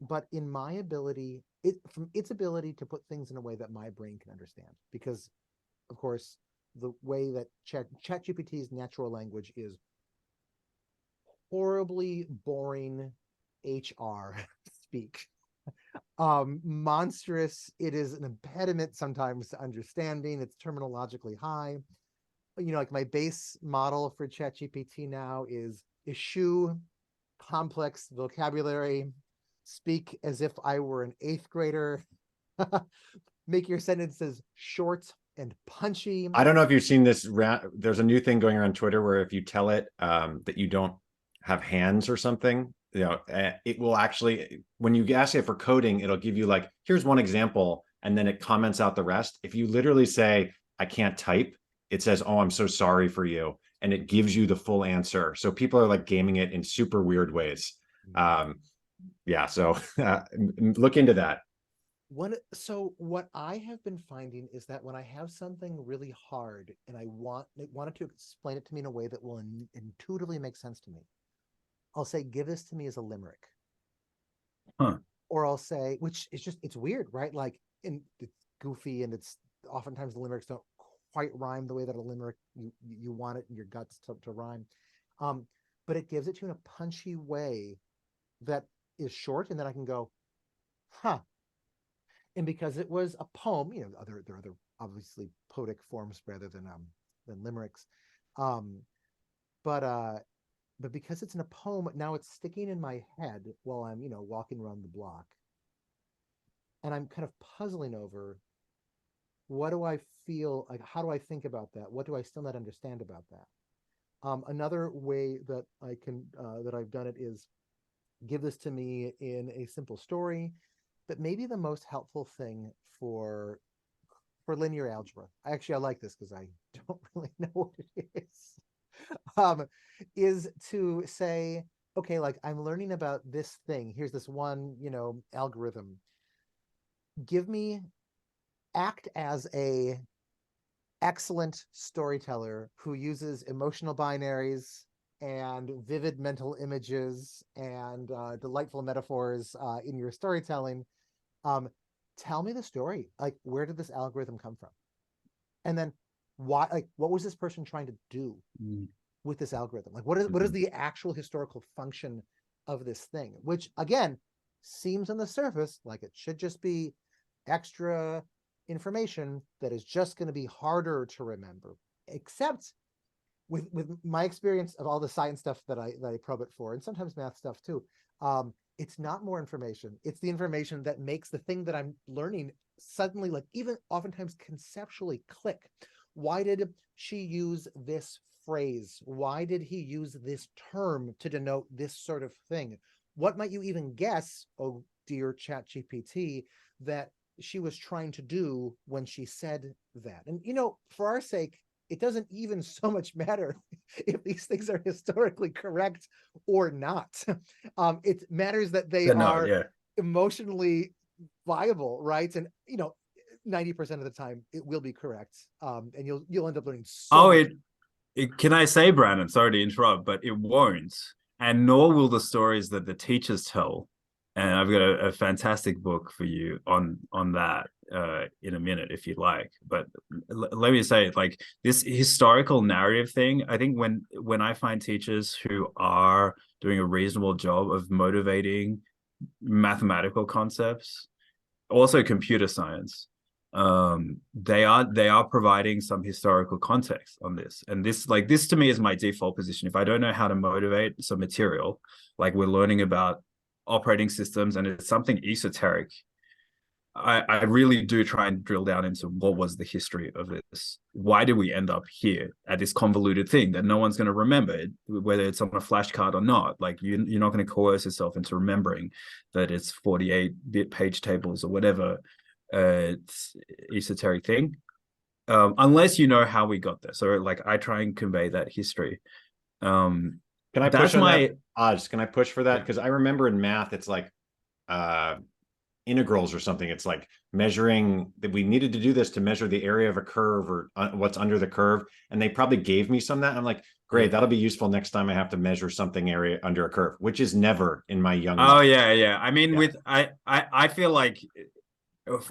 But in my ability, from its ability to put things in a way that my brain can understand, because of course the way that ChatGPT's natural language is horribly boring HR speak. Monstrous. It is an impediment sometimes to understanding. It's terminologically high. Like my base model for ChatGPT now is eschew complex vocabulary, speak as if I were an 8th grader, make your sentences short and punchy. I don't know if you've seen this. There's a new thing going around Twitter where if you tell it that you don't have hands or something, it will actually, when you ask it for coding, it'll give you like, here's one example, and then it comments out the rest. If you literally say, I can't type, it says, oh, I'm so sorry for you. And it gives you the full answer. So people are like gaming it in super weird ways. Yeah, so look into that. So what I have been finding is that when I have something really hard and I wanted to explain it to me in a way that will intuitively make sense to me, I'll say, give this to me as a limerick. Or I'll say, which is just, it's weird, right? Like, it's goofy, and it's oftentimes the limericks don't quite rhyme the way that a limerick you want it in your guts to rhyme. But it gives it to you in a punchy way that is short, and then I can go, huh. And because it was a poem, there are other obviously poetic forms rather than limericks. But because it's in a poem, now it's sticking in my head while I'm, walking around the block. And I'm kind of puzzling over, what do I feel like? How do I think about that? What do I still not understand about that? Another way that I can, that I've done it is give this to me in a simple story, but maybe the most helpful thing for linear algebra. I like this because I don't really know what it is to say, okay, like I'm learning about this thing. Here's this one, algorithm. Act as a excellent storyteller who uses emotional binaries and vivid mental images and delightful metaphors in your storytelling. Tell me the story. Like, where did this algorithm come from? And then why? Like, what was this person trying to do with this algorithm? Like, what is the actual historical function of this thing? Which, again, seems on the surface like it should just be extra information that is just going to be harder to remember. Except with my experience of all the science stuff that I probe it for, and sometimes math stuff too, it's not more information. It's the information that makes the thing that I'm learning suddenly, like, even oftentimes conceptually click. Why did she use this phrase? Why did he use this term to denote this sort of thing? What might you even guess? Oh, dear ChatGPT that she was trying to do when she said that. And, for our sake, it doesn't even so much matter if these things are historically correct or not. It matters that they are emotionally viable, right? And 90% of the time it will be correct, and you'll end up learning so much. Can I say, Brandon, sorry to interrupt, but it won't, and nor will the stories that the teachers tell. And I've got a fantastic book for you on that in a minute, if you'd like. But let me say, like, this historical narrative thing, I think when I find teachers who are doing a reasonable job of motivating mathematical concepts, also computer science, they are providing some historical context on this. And this to me is my default position. If I don't know how to motivate some material, like we're learning about operating systems and it's something esoteric, I really do try and drill down into what was the history of this. Why did we end up here at this convoluted thing that no one's going to remember, whether it's on a flashcard or not? Like you're not going to coerce yourself into remembering that it's 48-bit page tables or whatever esoteric thing, unless you know how we got there. So like I try and convey that history. Can I push on that? Can I push for that? Because I remember in math, it's like integrals or something. It's like measuring that we needed to do this to measure the area of a curve or what's under the curve. And they probably gave me some of that. I'm like, great, that'll be useful next time I have to measure something area under a curve, which is never in my young life. Oh yeah. I mean, I feel like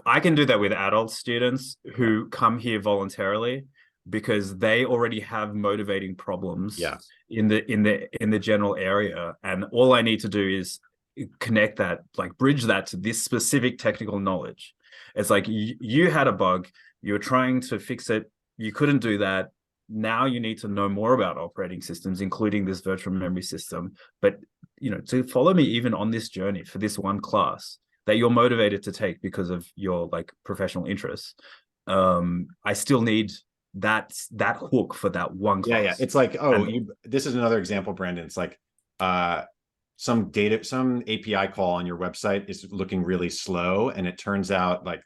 I can do that with adult students who come here voluntarily because they already have motivating problems in the general area, and all I need to do is connect that, like bridge that to this specific technical knowledge. It's like you had a bug, you were trying to fix it, you couldn't do that. Now you need to know more about operating systems, including this virtual memory system. But to follow me even on this journey for this one class that you're motivated to take because of your like professional interests, I still need that hook for that one class. Yeah. It's like, this is another example, Brandon. It's like some API call on your website is looking really slow, and it turns out, like,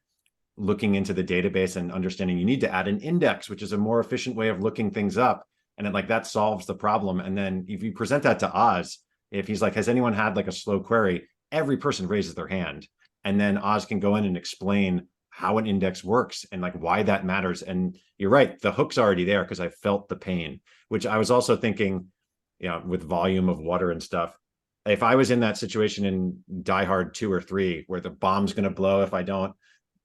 looking into the database and understanding you need to add an index, which is a more efficient way of looking things up, and it, like, that solves the problem. And then if you present that to Oz, if he's like, has anyone had like a slow query, every person raises their hand, and then Oz can go in and explain how an index works and like why that matters. And you're right, the hook's already there because I felt the pain, which I was also thinking, with volume of water and stuff. If I was in that situation in Die Hard 2 or 3, where the bomb's going to blow if I don't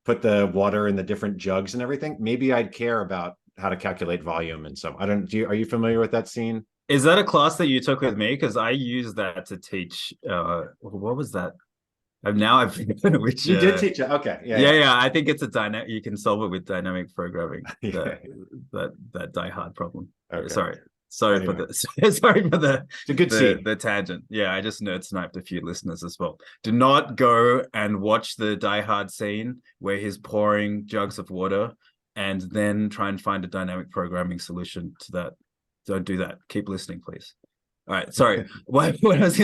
put the water in the different jugs and everything, maybe I'd care about how to calculate volume. And so are you familiar with that scene? Is that a class that you took with me? Because I used that to teach. What was that? I've forgotten which. You did teach it. Okay. Yeah. I think it's a dynamic. You can solve it with dynamic programming. That Die Hard problem. Okay. Sorry for the it's a good scene. The tangent. Yeah, I just nerd sniped a few listeners as well. Do not go and watch the Die Hard scene where he's pouring jugs of water and then try and find a dynamic programming solution to that. Don't do that. Keep listening, please. All right, sorry. What I was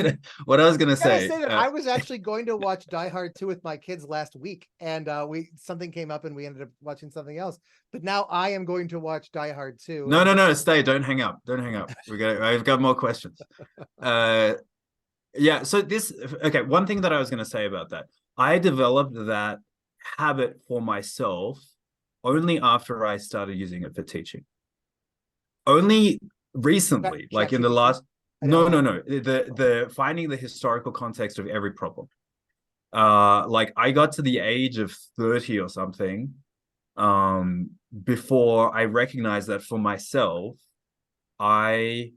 gonna say. I was actually going to watch Die Hard 2 with my kids last week, and something came up and we ended up watching something else. But now I am going to watch Die Hard 2. No, stay. Don't hang up. I've got more questions. So one thing that I was gonna say about that, I developed that habit for myself only after I started using it for teaching. Only recently, like in the last. No. The finding the historical context of every problem. Like I got to the age of 30 or something, before I recognized that for myself, I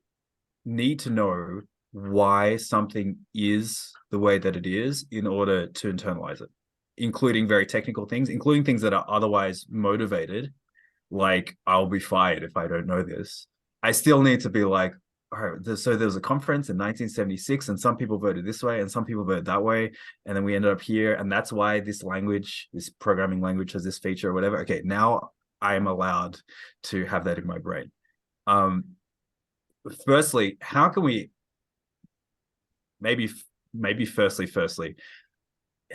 need to know why something is the way that it is in order to internalize it, including very technical things, including things that are otherwise motivated, like I'll be fired if I don't know this. I still need to be like, all right, so there was a conference in 1976 and some people voted this way and some people voted that way, and then we ended up here, and that's why this programming language has this feature or whatever. Okay, now I am allowed to have that in my brain. Firstly, how can we maybe firstly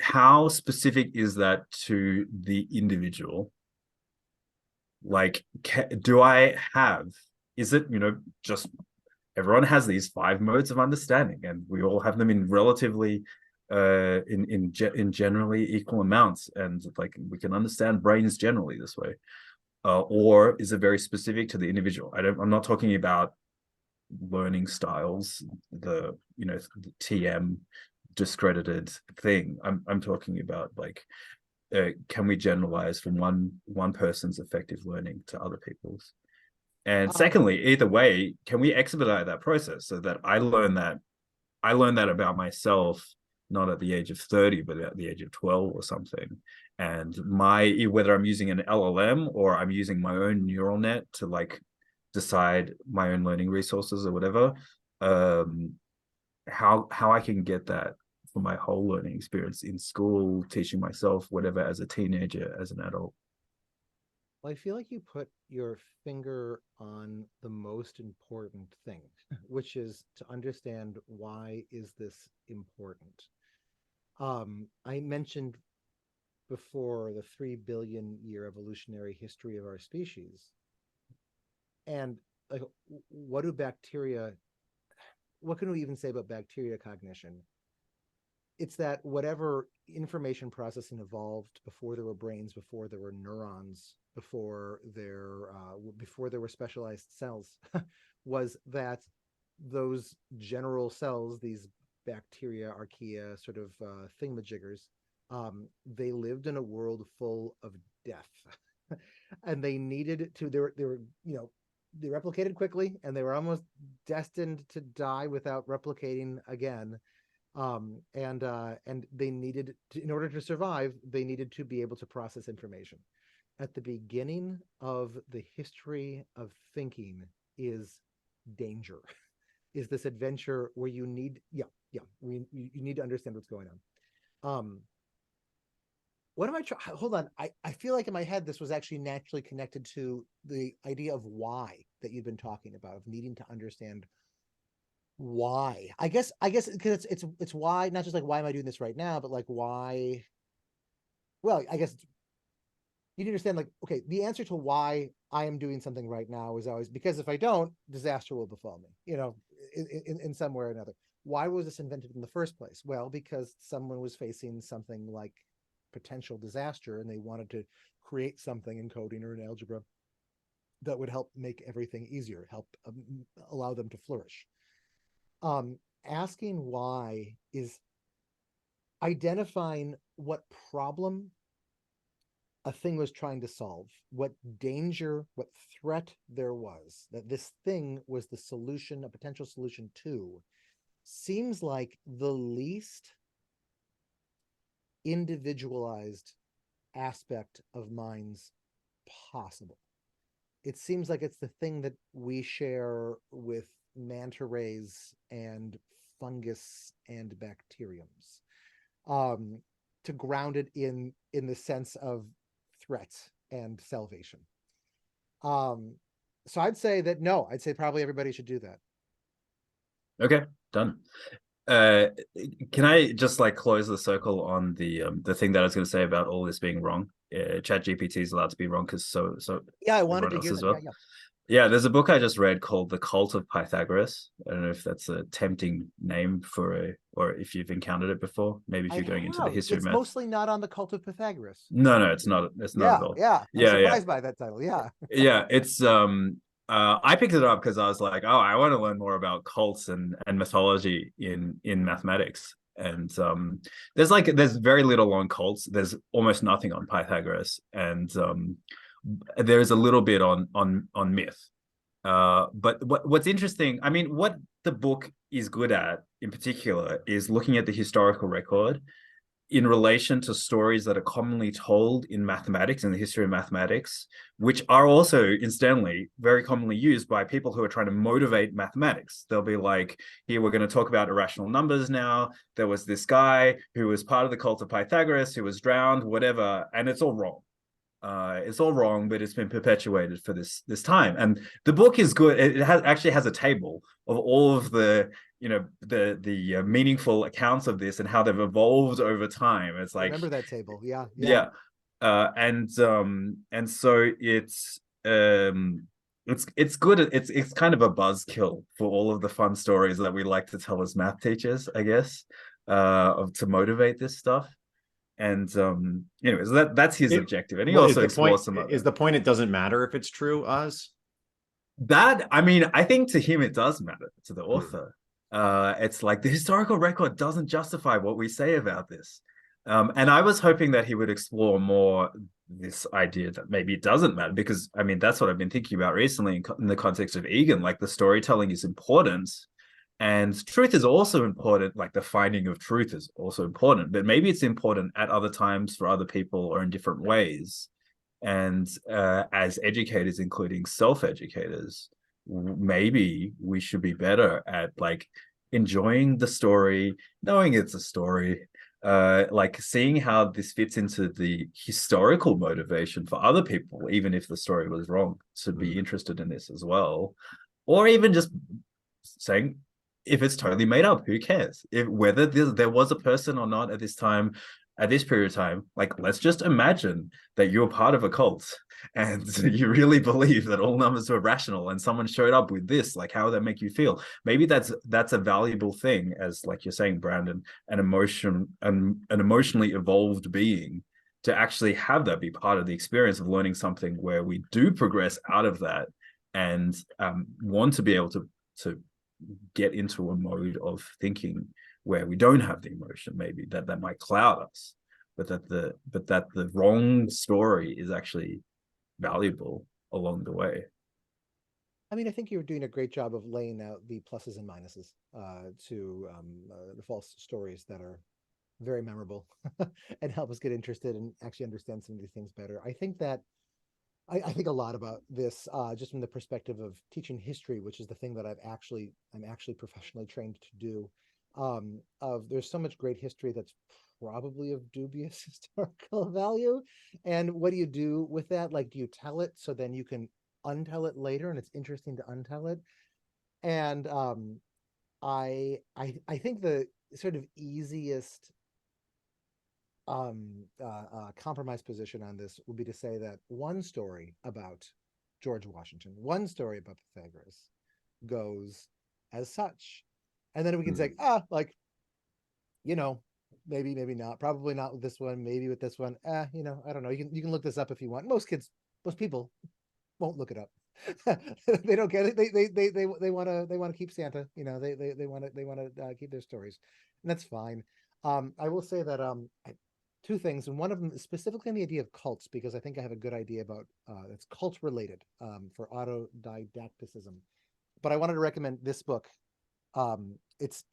how specific is that to the individual? Like, do I have, is it, just everyone has these 5 modes of understanding, and we all have them in relatively in generally equal amounts, and like we can understand brains generally this way, or is it very specific to the individual? I'm not talking about learning styles, the TM discredited thing. I'm talking about like, can we generalize from one person's effective learning to other people's? And secondly, either way, can we expedite that process so that I learn that about myself, not at the age of 30, but at the age of 12 or something. And whether I'm using an LLM or I'm using my own neural net to like decide my own learning resources or whatever, how I can get that for my whole learning experience in school, teaching myself, whatever, as a teenager, as an adult. Well, I feel like you put your finger on the most important thing, which is to understand, why is this important? I mentioned before the 3 billion year evolutionary history of our species. And like, what can we even say about bacteria cognition? It's that whatever information processing evolved before there were brains, before there were neurons, before there were specialized cells, was that those general cells, these bacteria, archaea, sort of thingamajiggers, they lived in a world full of death, and they needed to. They replicated quickly, and they were almost destined to die without replicating again. And they needed to, in order to survive, they needed to be able to process information. At the beginning of the history of thinking is danger, is this adventure where you need, you need to understand what's going on. What am I trying? Hold on. I feel like in my head, this was actually naturally connected to the idea of why that you've been talking about, of needing to understand why. I guess because it's why, not just like, why am I doing this right now, but like, why? Well, I guess you need to understand, like, okay, the answer to why I am doing something right now is always because if I don't, disaster will befall me, in some way or another. Why was this invented in the first place? Well, because someone was facing something like potential disaster, and they wanted to create something in coding or in algebra that would help make everything easier, help allow them to flourish. Asking why is identifying what problem a thing was trying to solve, what danger, what threat there was, that this thing was the solution, a potential solution to, seems like the least individualized aspect of minds possible. It seems like it's the thing that we share with manta rays and fungus and bacteriums, to ground it in the sense of threat and salvation. So I'd say that no, I'd say probably everybody should do that. Okay, done. Can I just like close the circle on the thing that I was going to say about all this being wrong? ChatGPT is allowed to be wrong because so yeah, I wanted to hear that. Well. Yeah, there's a book I just read called The Cult of Pythagoras. I don't know if that's a tempting name or if you've encountered it before. Maybe if you're going into the history of math. It's mostly not on The Cult of Pythagoras. No, it's not. It's not at all. Yeah. I'm surprised by that title. Yeah. Yeah, it's I picked it up because I was like, oh, I want to learn more about cults and mythology in mathematics. And there's very little on cults. There's almost nothing on Pythagoras, and there's a little bit on myth. But what's interesting, I mean, what the book is good at in particular is looking at the historical record in relation to stories that are commonly told in mathematics, in the history of mathematics, which are also, incidentally, very commonly used by people who are trying to motivate mathematics. They'll be like, here, we're going to talk about irrational numbers now. There was this guy who was part of the cult of Pythagoras who was drowned, whatever, and it's all wrong. It's all wrong, but it's been perpetuated for this time. And the book is good. It actually has a table of all of the the meaningful accounts of this and how they've evolved over time. It's I like, remember that table. Yeah. yeah, and so it's good. It's kind of a buzzkill for all of the fun stories that we like to tell as math teachers, I guess, to motivate this stuff. And anyways, that's his objective, and he Well, is also the point explores some is other the point it doesn't matter if it's true, Oz? that. I mean, I think to him it does matter, to the author. It's like the historical record doesn't justify what we say about this. And I was hoping that he would explore more this idea that maybe it doesn't matter, because I mean that's what I've been thinking about recently in the context of Egan. Like, the storytelling is important, and truth is also important. Like, the finding of truth is also important, but maybe it's important at other times for other people or in different ways. And as educators, including self-educators, maybe we should be better at like enjoying the story, knowing it's a story, like seeing how this fits into the historical motivation for other people, even if the story was wrong, to be interested in this as well. Or even just saying, if it's totally made up, who cares? If whether there was a person or not at this time, at this period of time, like, let's just imagine that you're part of a cult and you really believe that all numbers were rational, and someone showed up with this. Like, how would that make you feel? Maybe that's a valuable thing, as like you're saying, Brandon, an emotionally evolved being, to actually have that be part of the experience of learning something where we do progress out of that, and want to be able to get into a mode of thinking where we don't have the emotion, maybe that might cloud us, but that the wrong story is actually valuable along the way. I mean, I think you're doing a great job of laying out the pluses and minuses to the false stories that are very memorable and help us get interested and actually understand some of these things better. I think that I think a lot about this just from the perspective of teaching history, which is the thing that I'm actually professionally trained to do. Of there's so much great history that's probably of dubious historical value, and what do you do with that? Like, do you tell it so then you can untell it later, and it's interesting to untell it? And I think the sort of easiest compromise position on this would be to say that one story about George Washington, one story about Pythagoras goes as such. And then we can say, like, maybe, maybe not, probably not with this one, maybe with this one. I don't know. You can look this up if you want. Most people won't look it up. They don't get it. They want to keep Santa. They want to keep their stories, and that's fine. I will say that two things, and one of them is specifically on the idea of cults, because I think I have a good idea about it's cult related for autodidacticism. But I wanted to recommend this book. It's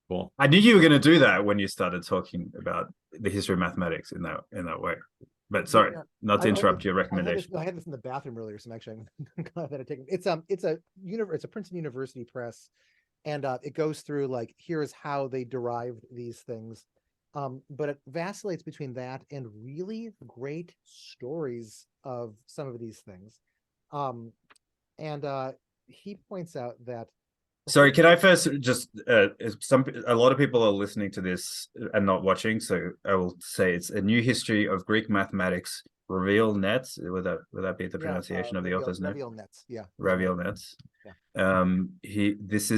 Cool. I knew you were going to do that when you started talking about the history of mathematics in that way. But sorry, not to interrupt your recommendation. I had this in the bathroom earlier, so actually I'm glad that I take it. It's a Princeton University press, and it goes through like, here's how they derived these things. But it vacillates between that and really great stories of some of these things. And he points out that. Sorry, can I first just a lot of people are listening to this and not watching, so I will say it's A New History of Greek Mathematics, Raviel Nets. Would that be the pronunciation of the author's name? Raviel Nets, yeah. Raviel Nets. Yeah. This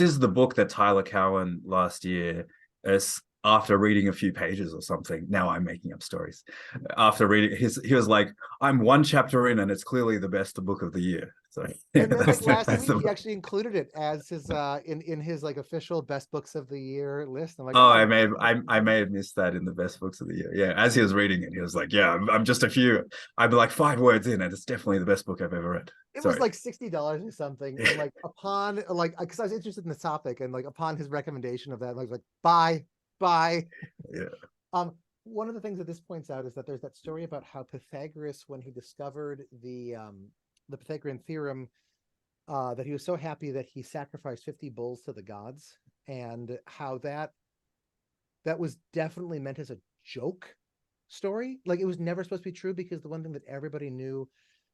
is the book that Tyler Cowen last year, after reading a few pages or something. Now I'm making up stories. After reading, he was like, I'm one chapter in and it's clearly the best book of the year. So and then like last week he actually included it as his in his like official best books of the year list. I'm like, I may have missed that in the best books of the year. Yeah, as he was reading it, he was like, yeah, I'm like 5 words in, and it's definitely the best book I've ever read. It was like $60 or something. And like upon because I was interested in the topic, and like upon his recommendation of that, I was like, bye. Yeah. One of the things that this points out is that there's that story about how Pythagoras, when he discovered the Pythagorean theorem, that he was so happy that he sacrificed 50 bulls to the gods, and how that was definitely meant as a joke, story. Like it was never supposed to be true, because the one thing that everybody knew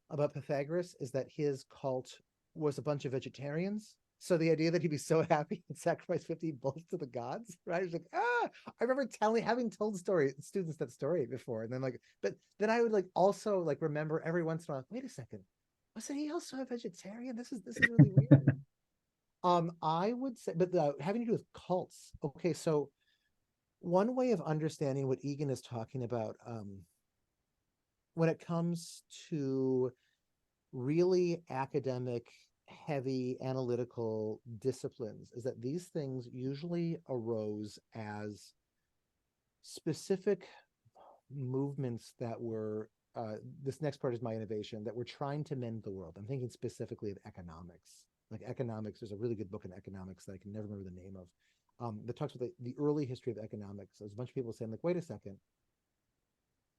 about Pythagoras is that his cult was a bunch of vegetarians. So the idea that he'd be so happy and sacrifice 50 bulls to the gods, right? It's like, I remember having told students that story before. And then but then I would also remember every once in a while, wait a second, wasn't he also a vegetarian? This is really weird. I would say, but having to do with cults. Okay, so one way of understanding what Egan is talking about, when it comes to really academic, heavy, analytical disciplines, is that these things usually arose as specific movements that were, this next part is my innovation, that we're trying to mend the world. I'm thinking specifically of economics. Like economics, there's a really good book in economics that I can never remember the name of, that talks about the early history of economics. There's a bunch of people saying wait a second,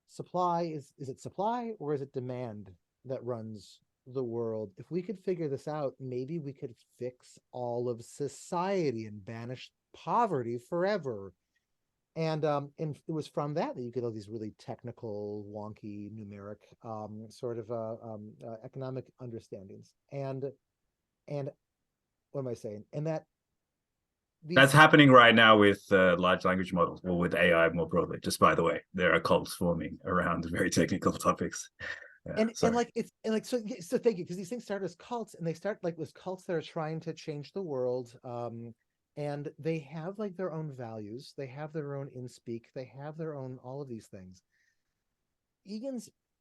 supply is it supply or is it demand that runs the world? If we could figure this out, maybe we could fix all of society and banish poverty forever. And it was from that you get all these really technical, wonky, numeric economic understandings. And what am I saying? And that That's happening right now with large language models, or with AI more broadly. Just by the way, there are cults forming around very technical topics. Yeah, so thank you, because these things start as cults, and they start with cults that are trying to change the world, and they have their own values, they have their own in-speak, they have their own all of these things.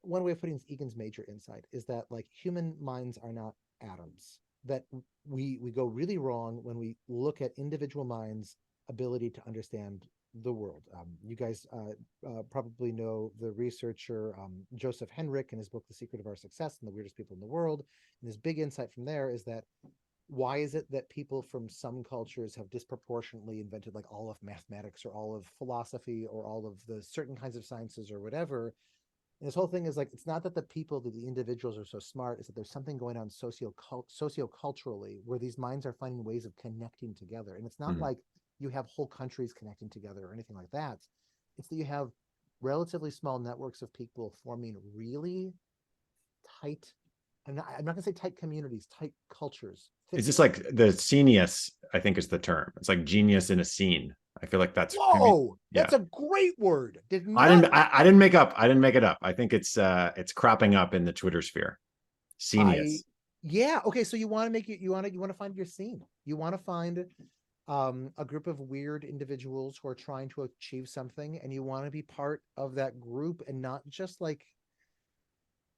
One way of putting Egan's major insight is that human minds are not atoms, that we go really wrong when we look at individual minds' ability to understand the world. You guys probably know the researcher Joseph Henrich, in his book The Secret of Our Success and the Weirdest People in the World. And his big insight from there is that why is it that people from some cultures have disproportionately invented all of mathematics or all of philosophy or all of the certain kinds of sciences or whatever? And this whole thing is it's not that the individuals are so smart, it's that there's something going on socioculturally where these minds are finding ways of connecting together. And it's not like you have whole countries connecting together or anything like that. It's that you have relatively small networks of people forming really tight, I'm not going to say tight communities, tight cultures. Is this like the scenius, I think is the term. It's like genius in a scene. I feel like that's that's a great word. I didn't make it up. I think it's cropping up in the Twitter sphere. Scenius. Okay, so you want to find your scene. You want to find a group of weird individuals who are trying to achieve something, and you want to be part of that group and not just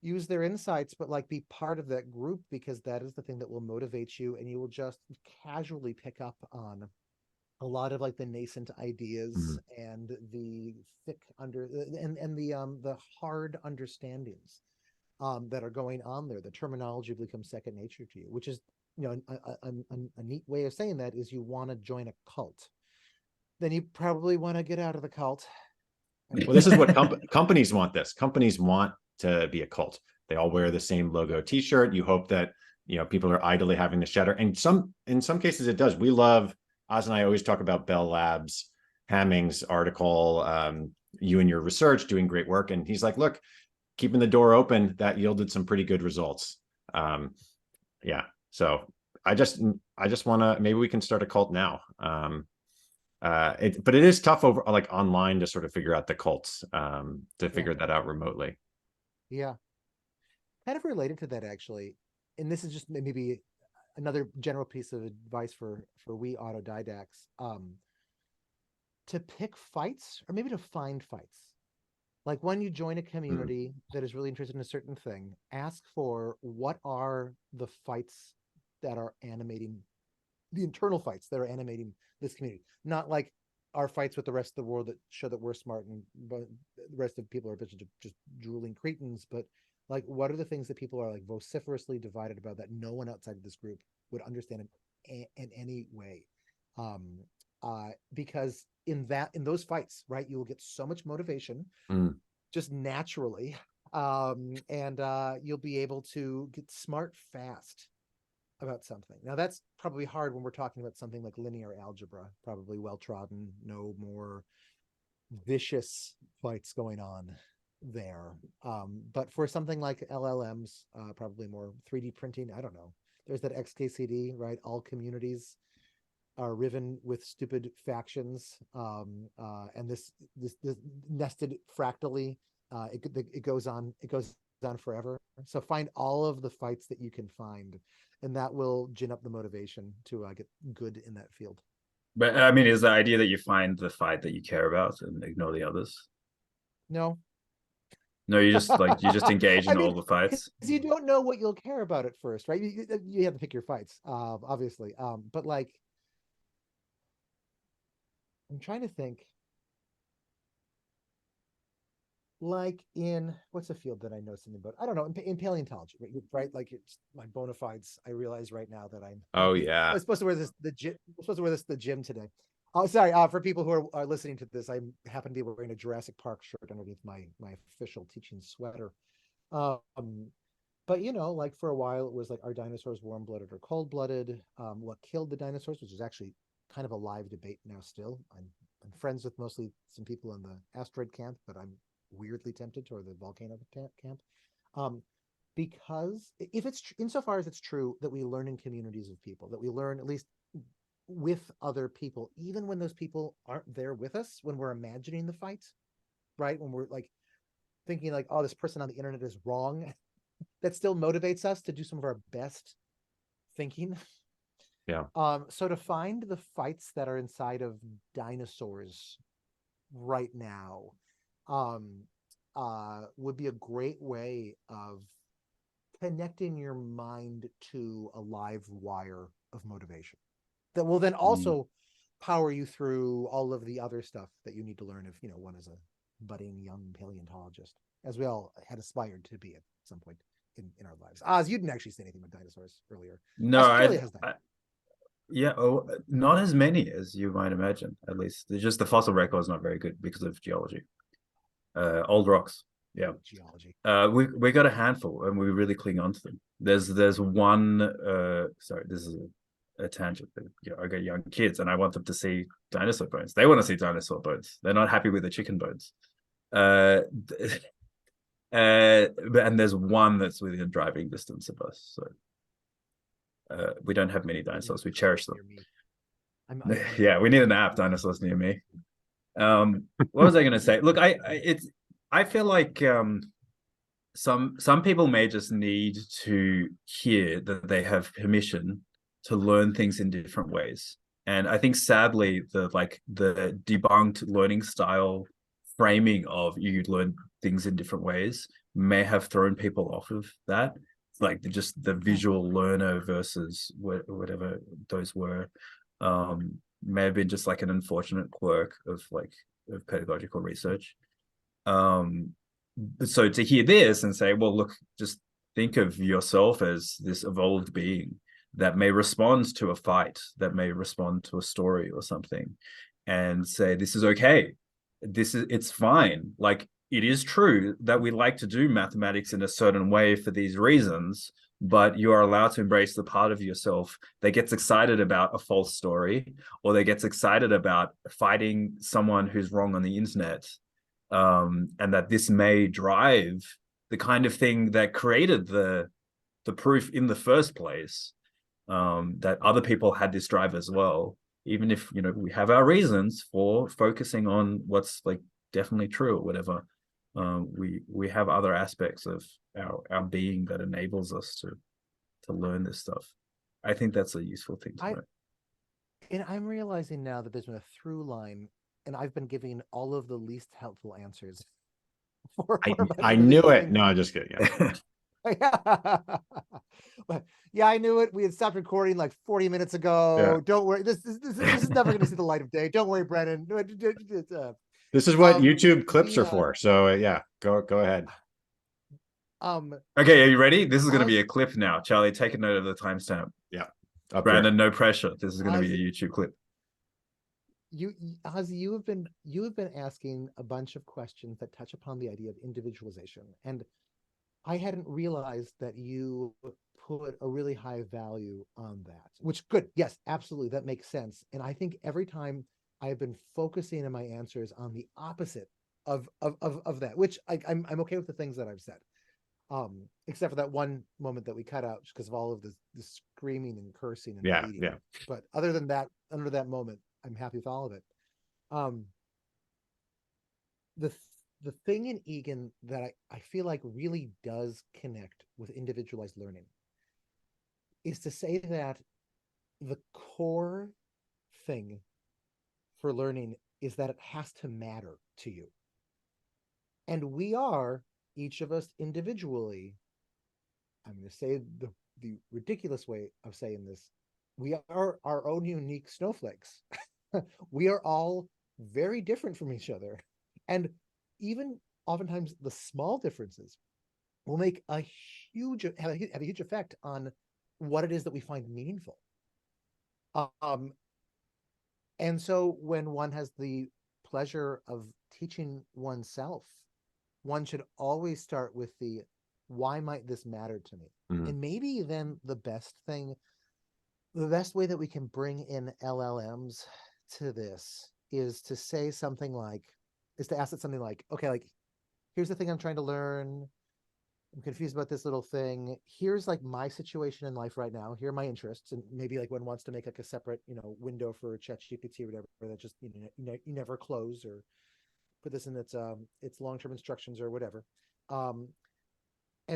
use their insights, but be part of that group, because that is the thing that will motivate you, and you will just casually pick up on a lot of the nascent ideas and the thick the hard understandings that are going on there. The terminology becomes second nature to you, which is a neat way of saying that is you want to join a cult. Then you probably want to get out of the cult. Well, this is what companies want. Companies want to be a cult. They all wear the same logo T-shirt. You hope that people are idly having to shatter, and in some cases it does. We love, Oz and I always talk about Bell Labs, Hamming's article, you and your research doing great work, and he's like, look, keeping the door open, that yielded some pretty good results. So I just want to, maybe we can start a cult now. But it is tough over online to sort of figure out the cults, to figure that out remotely. Yeah. Kind of related to that, actually, and this is just maybe another general piece of advice for we autodidacts, to pick fights, or maybe to find fights. When you join a community that is really interested in a certain thing, ask for what are the fights that are animating, the internal fights that are animating this community. Not our fights with the rest of the world that show that we're smart and but the rest of people are just drooling cretins, but what are the things that people are vociferously divided about that no one outside of this group would understand in any way? Because in those fights, right, you will get so much motivation just naturally, and you'll be able to get smart fast about something. Now that's probably hard when we're talking about something like linear algebra, probably well trodden, no more vicious fights going on there. But for something like LLMs, probably more 3D printing, I don't know. There's that XKCD, right? All communities are riven with stupid factions, and this nested fractally. It goes on. It goes on forever. So find all of the fights that you can find, and that will gin up the motivation to get good in that field. But I mean, is the idea that you find the fight that you care about and ignore the others? No. No, you just engage in all the fights. Because you don't know what you'll care about at first, right? You have to pick your fights, obviously. But like, I'm trying to think. Like in what's a field that I know something about? I don't know. In paleontology, right? Like it's my bona fides. I realize right now that I'm. Oh yeah. I'm supposed to wear this the gym. I'm supposed to wear this the gym today. Oh, sorry. For people who are listening to this, I happen to be wearing a Jurassic Park shirt underneath my official teaching sweater. But like for a while it was like, are dinosaurs warm-blooded or cold-blooded? What killed the dinosaurs, which is actually kind of a live debate now still. I'm friends with mostly some people in the asteroid camp, but I'm weirdly tempted toward the volcano camp. Because if it's insofar as it's true that we learn in communities of people, that we learn at least with other people, even when those people aren't there with us, when we're imagining the fight, right? When we're like thinking like, oh, this person on the internet is wrong, that still motivates us to do some of our best thinking. Yeah. So to find the fights that are inside of dinosaurs right now would be a great way of connecting your mind to a live wire of motivation that will then also power you through all of the other stuff that you need to learn if one is a budding young paleontologist, as we all had aspired to be at some point in our lives. Oz, you didn't actually say anything about dinosaurs earlier. No, Australia has that. Yeah, not as many as you might imagine. At least just the fossil record is not very good because of geology. Old rocks. Yeah, geology. We got a handful, and we really cling on to them. There's one. Sorry, this is a tangent. I got young kids, and I want them to see dinosaur bones. They want to see dinosaur bones. They're not happy with the chicken bones. And there's one that's within driving distance of us. So we don't have many dinosaurs. We cherish them. Yeah, we need an app. Dinosaurs near me. What was I going to say? Look, I feel like some people may just need to hear that they have permission to learn things in different ways. And I think sadly the debunked learning style framing of you learn things in different ways may have thrown people off of that. Like just the visual learner versus whatever those were, may have been just like an unfortunate quirk of pedagogical research. So to hear this and say, well, look, just think of yourself as this evolved being that may respond to a fight, that may respond to a story or something, and say, this is okay. It's fine. Like, it is true that we like to do mathematics in a certain way for these reasons, but you are allowed to embrace the part of yourself that gets excited about a false story, or that gets excited about fighting someone who's wrong on the internet. And that this may drive the kind of thing that created the proof in the first place, that other people had this drive as well, even if we have our reasons for focusing on what's like definitely true or whatever. We have other aspects of our being that enables us to learn this stuff. I think that's a useful thing to know. And I'm realizing now that there's been a through line, and I've been giving all of the least helpful answers. I knew it. No, I'm just kidding. Yeah. Yeah, I knew it. We had stopped recording like 40 minutes ago. Yeah. Don't worry. This is never going to see the light of day. Don't worry, Brennan. This is what YouTube clips are for. So yeah, go ahead. Okay, are you ready? This is going to be a clip now. Charlie, take a note of the timestamp. Yeah. Brandon, no pressure. This is going to be a YouTube clip. Ozzy, you have been asking a bunch of questions that touch upon the idea of individualization, and I hadn't realized that you put a really high value on that. Which, good, yes, absolutely, that makes sense. And I think every time I've been focusing in my answers on the opposite of that, which I'm okay with the things that I've said. Except for that one moment that we cut out just because of all of the screaming and cursing and Yeah, bleeding. yeah. But other than that, under that moment, I'm happy with all of it. The thing in Egan that I feel like really does connect with individualized learning is to say that the core thing for learning is that it has to matter to you. And we are, each of us individually, I'm going to say the ridiculous way of saying this, we are our own unique snowflakes. We are all very different from each other. And even oftentimes the small differences will make a huge, have a huge effect on what it is that we find meaningful. And so when one has the pleasure of teaching oneself, one should always start with the, why might this matter to me? Mhm. And maybe then the best way that we can bring in LLMs to this is to say something like, is to ask it something like, okay, like, here's the thing I'm trying to learn. I'm confused about this little thing. Here's like my situation in life right now. Here are my interests. And maybe like one wants to make like a separate, window for ChatGPT or whatever that just, you never close, or put this in its long-term instructions or whatever. And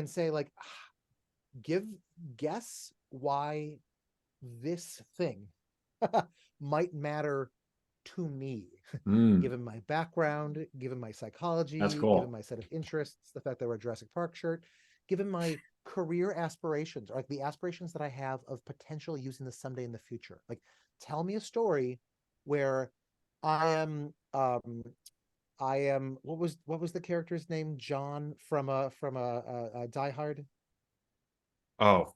say like, guess why this thing might matter to me, Mm, given my background, given my psychology, that's cool. given my set of interests, the fact that we're a Jurassic Park shirt, given my career aspirations, or like the aspirations that I have of potential using this someday in the future. Like, tell me a story where I am what was the character's name? John from a Die Hard. Oh,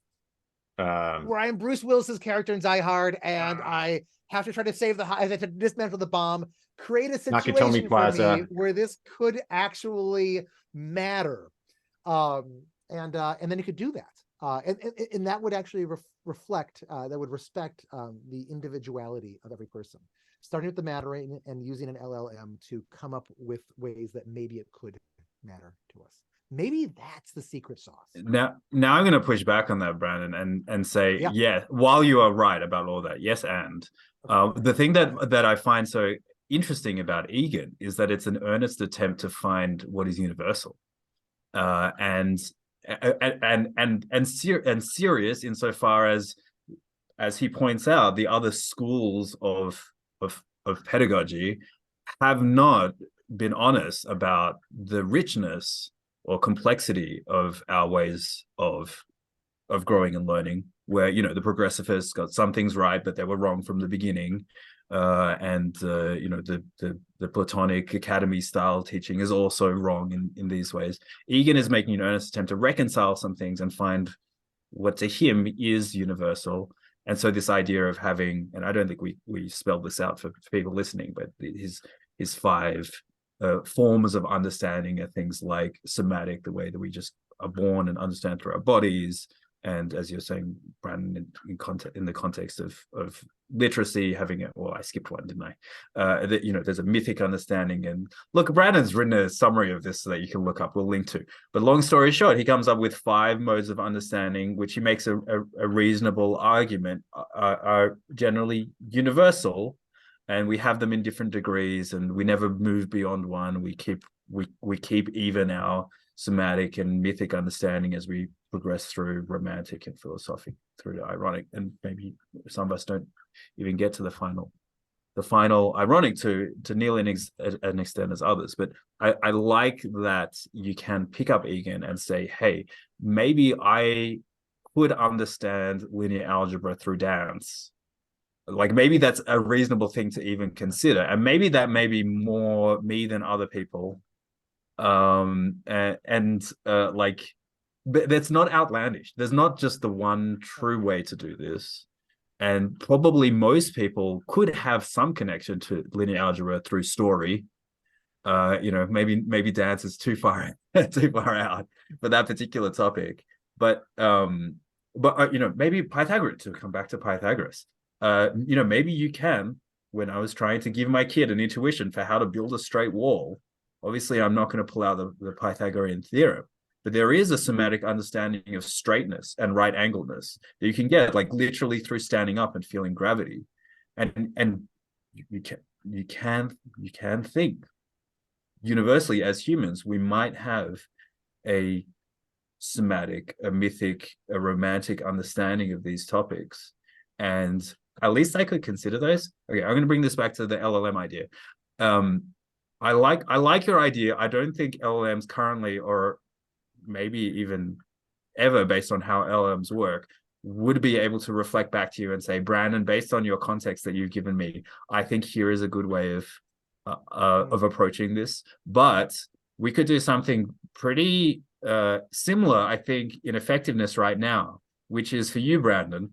Where I am Bruce Willis's character in Die Hard, and I have to try to save I have to dismantle the bomb, create a Nakatomi situation for me Plaza. where this could actually matter, and then you could do that, and that would actually reflect, that would respect the individuality of every person, starting with the mattering and using an LLM to come up with ways that maybe it could matter to us. Maybe that's the secret sauce. Now I'm going to push back on that, Brandon, and say, Yeah. yeah, while you are right about all that, yes, and the thing that I find so interesting about Egan is that it's an earnest attempt to find what is universal, and serious insofar as he points out, the other schools of pedagogy have not been honest about the richness or complexity of our ways of growing and learning, where the progressivists got some things right, but they were wrong from the beginning, and the Platonic academy style teaching is also wrong in these ways. Egan is making an earnest attempt to reconcile some things and find what to him is universal. And so this idea of having, and I don't think we spelled this out for people listening, but his 5 forms of understanding are things like somatic, the way that we just are born and understand through our bodies, and as you're saying, Brandon, in the context of literacy, having it. Well, I skipped one, didn't I? That there's a mythic understanding, and look, Brandon's written a summary of this so that you can look up. We'll link to. But long story short, he comes up with 5 modes of understanding, which he makes a reasonable argument are generally universal. And we have them in different degrees, and we never move beyond one. We keep even our somatic and mythic understanding as we progress through romantic and philosophic, through to ironic, and maybe some of us don't even get to the final ironic to nearly an extent as others. But I like that you can pick up Egan and say, hey, maybe I could understand linear algebra through dance. Like, maybe that's a reasonable thing to even consider, and maybe that may be more me than other people, like, but that's not outlandish. There's not just the one true way to do this, and probably most people could have some connection to linear algebra through story. Maybe dance is too far out for that particular topic, but maybe Pythagoras, to come back to Pythagoras, maybe you can when I was trying to give my kid an intuition for how to build a straight wall. Obviously, I'm not going to pull out the Pythagorean theorem, but there is a somatic understanding of straightness and right angledness that you can get like literally through standing up and feeling gravity. And you can think universally as humans, we might have a somatic, a mythic, a romantic understanding of these topics. And at least I could consider those. Okay, I'm going to bring this back to the LLM idea. I like your idea. I don't think LLMs currently, or maybe even ever based on how LLMs work, would be able to reflect back to you and say, Brandon, based on your context that you've given me, I think here is a good way of approaching this. But we could do something pretty similar, I think, in effectiveness right now, which is for you, Brandon.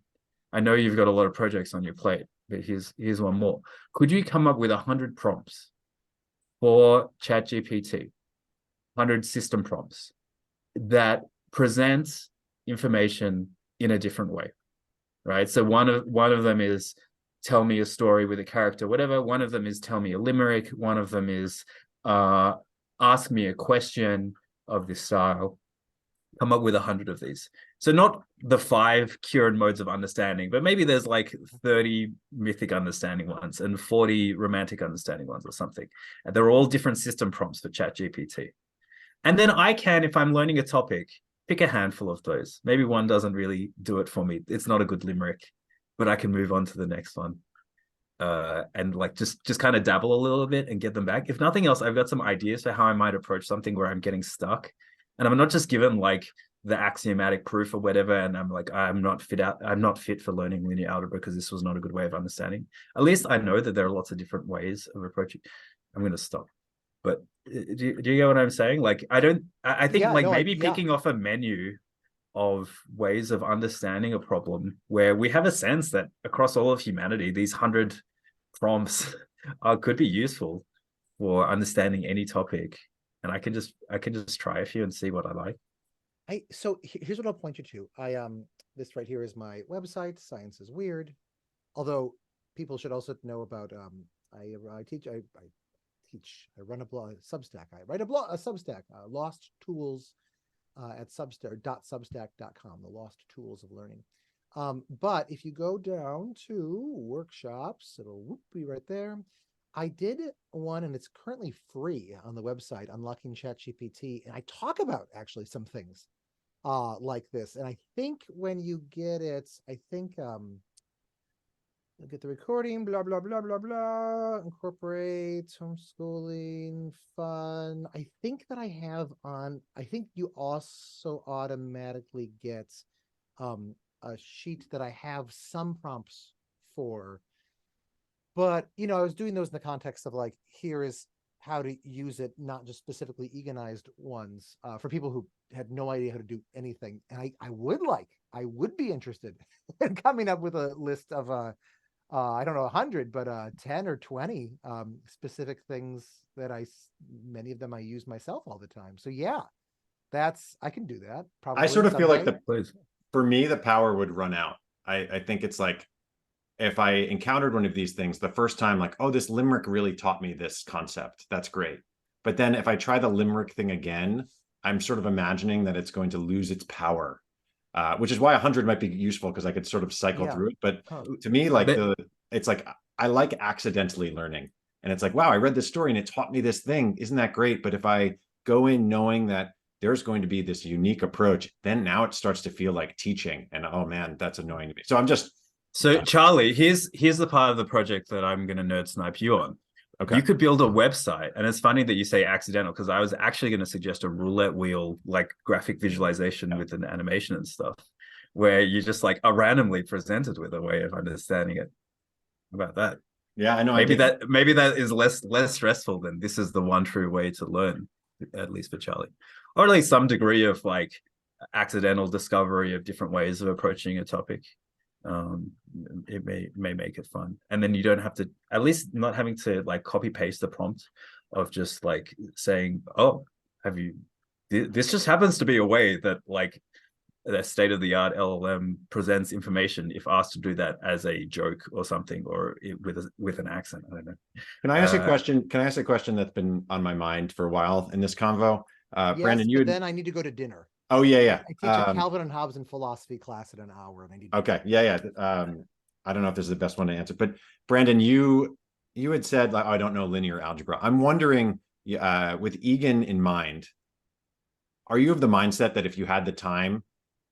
I know you've got a lot of projects on your plate, but here's one more. Could you come up with 100 prompts for ChatGPT, 100 system prompts that present information in a different way, right? So one of them is tell me a story with a character, whatever. One of them is tell me a limerick. One of them is ask me a question of this style. Come up with 100 of these. So not the 5 Kieran modes of understanding, but maybe there's like 30 mythic understanding ones and 40 romantic understanding ones or something. And they're all different system prompts for ChatGPT. And then I can, if I'm learning a topic, pick a handful of those. Maybe one doesn't really do it for me. It's not a good limerick, but I can move on to the next one. And like just kind of dabble a little bit and get them back. If nothing else, I've got some ideas for how I might approach something where I'm getting stuck. And I'm not just given like the axiomatic proof or whatever, and I'm like, I'm not fit for learning linear algebra because this was not a good way of understanding. At least I know that there are lots of different ways of approaching. I'm going to stop. But do you get what I'm saying? Like, I think Yeah, like no, maybe picking off a menu of ways of understanding a problem where we have a sense that across all of humanity, these 100 prompts could be useful for understanding any topic. And I can just try a few and see what I like. So here's what I'll point you to. This right here is my website, Science is Weird. Although people should also know about I run a blog, Substack. I write a Substack, Lost Tools at substack.substack.com, the Lost Tools of Learning. But if you go down to workshops, it'll be right there. I did one, and it's currently free on the website, Unlocking ChatGPT, and I talk about actually some things like this. And I think when you get it, I think you'll get the recording, blah, blah, blah, blah, blah, incorporate homeschooling, fun. I think that I think you also automatically get a sheet that I have some prompts for. But, I was doing those in the context of like, here is how to use it, not just specifically Eganized ones for people who had no idea how to do anything. And I would be interested in coming up with a list of, I don't know, 100, but 10 or 20 specific things that many of them I use myself all the time. So yeah, I can do that. Probably I sort of feel like someday. for me, the power would run out. I think it's like, if I encountered one of these things the first time, like, oh, this limerick really taught me this concept. That's great. But then if I try the limerick thing again, I'm sort of imagining that it's going to lose its power, which is why 100 might be useful because I could sort of cycle through it. But to me, like it's like, I like accidentally learning. And it's like, wow, I read this story and it taught me this thing. Isn't that great? But if I go in knowing that there's going to be this unique approach, then now it starts to feel like teaching. And oh man, that's annoying to me. So Charlie, here's the part of the project that I'm going to nerd snipe you on. Okay. You could build a website, and it's funny that you say accidental because I was actually going to suggest a roulette wheel, like graphic visualization with an animation and stuff, where you just like are randomly presented with a way of understanding it. How about that? Yeah, I know. Maybe that is less stressful than this is the one true way to learn, at least for Charlie, or at least some degree of like accidental discovery of different ways of approaching a topic. It may make it fun, and then you don't have to, at least not having to like copy paste the prompt of just like saying, oh, this just happens to be a way that like that state-of-the-art LLM presents information if asked to do that as a joke or something, or with an accent. I don't know. Can I ask a question? Can I ask a question that's been on my mind for a while in this convo? Yes, Brandon, but then I need to go to dinner. Oh yeah. I teach a Calvin and Hobbes and philosophy class at an hour, and I need to okay. Yeah. I don't know if this is the best one to answer, but Brandon, you had said, like, oh, I don't know linear algebra. I'm wondering, with Egan in mind, are you of the mindset that if you had the time,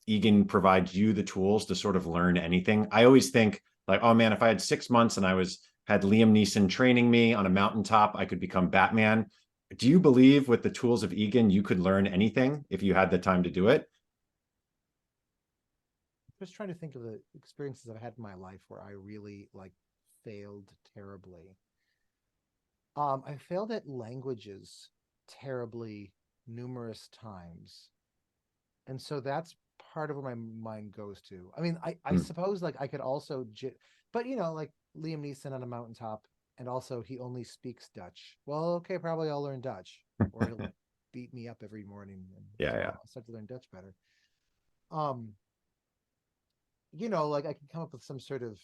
Egan provides you the tools to sort of learn anything? I always think like, oh man, if I had 6 months and I had Liam Neeson training me on a mountaintop, I could become Batman. Do you believe with the tools of Egan, you could learn anything if you had the time to do it? Just trying to think of the experiences I've had in my life where I really like failed terribly. I failed at languages terribly numerous times. And so that's part of where my mind goes to. I mean, I suppose like I could also, but you know, like Liam Neeson on a mountaintop, and also he only speaks Dutch. Well, okay, probably I'll learn Dutch, or he'll beat me up every morning. And I'll start to learn Dutch better. You know, like I can come up with some sort of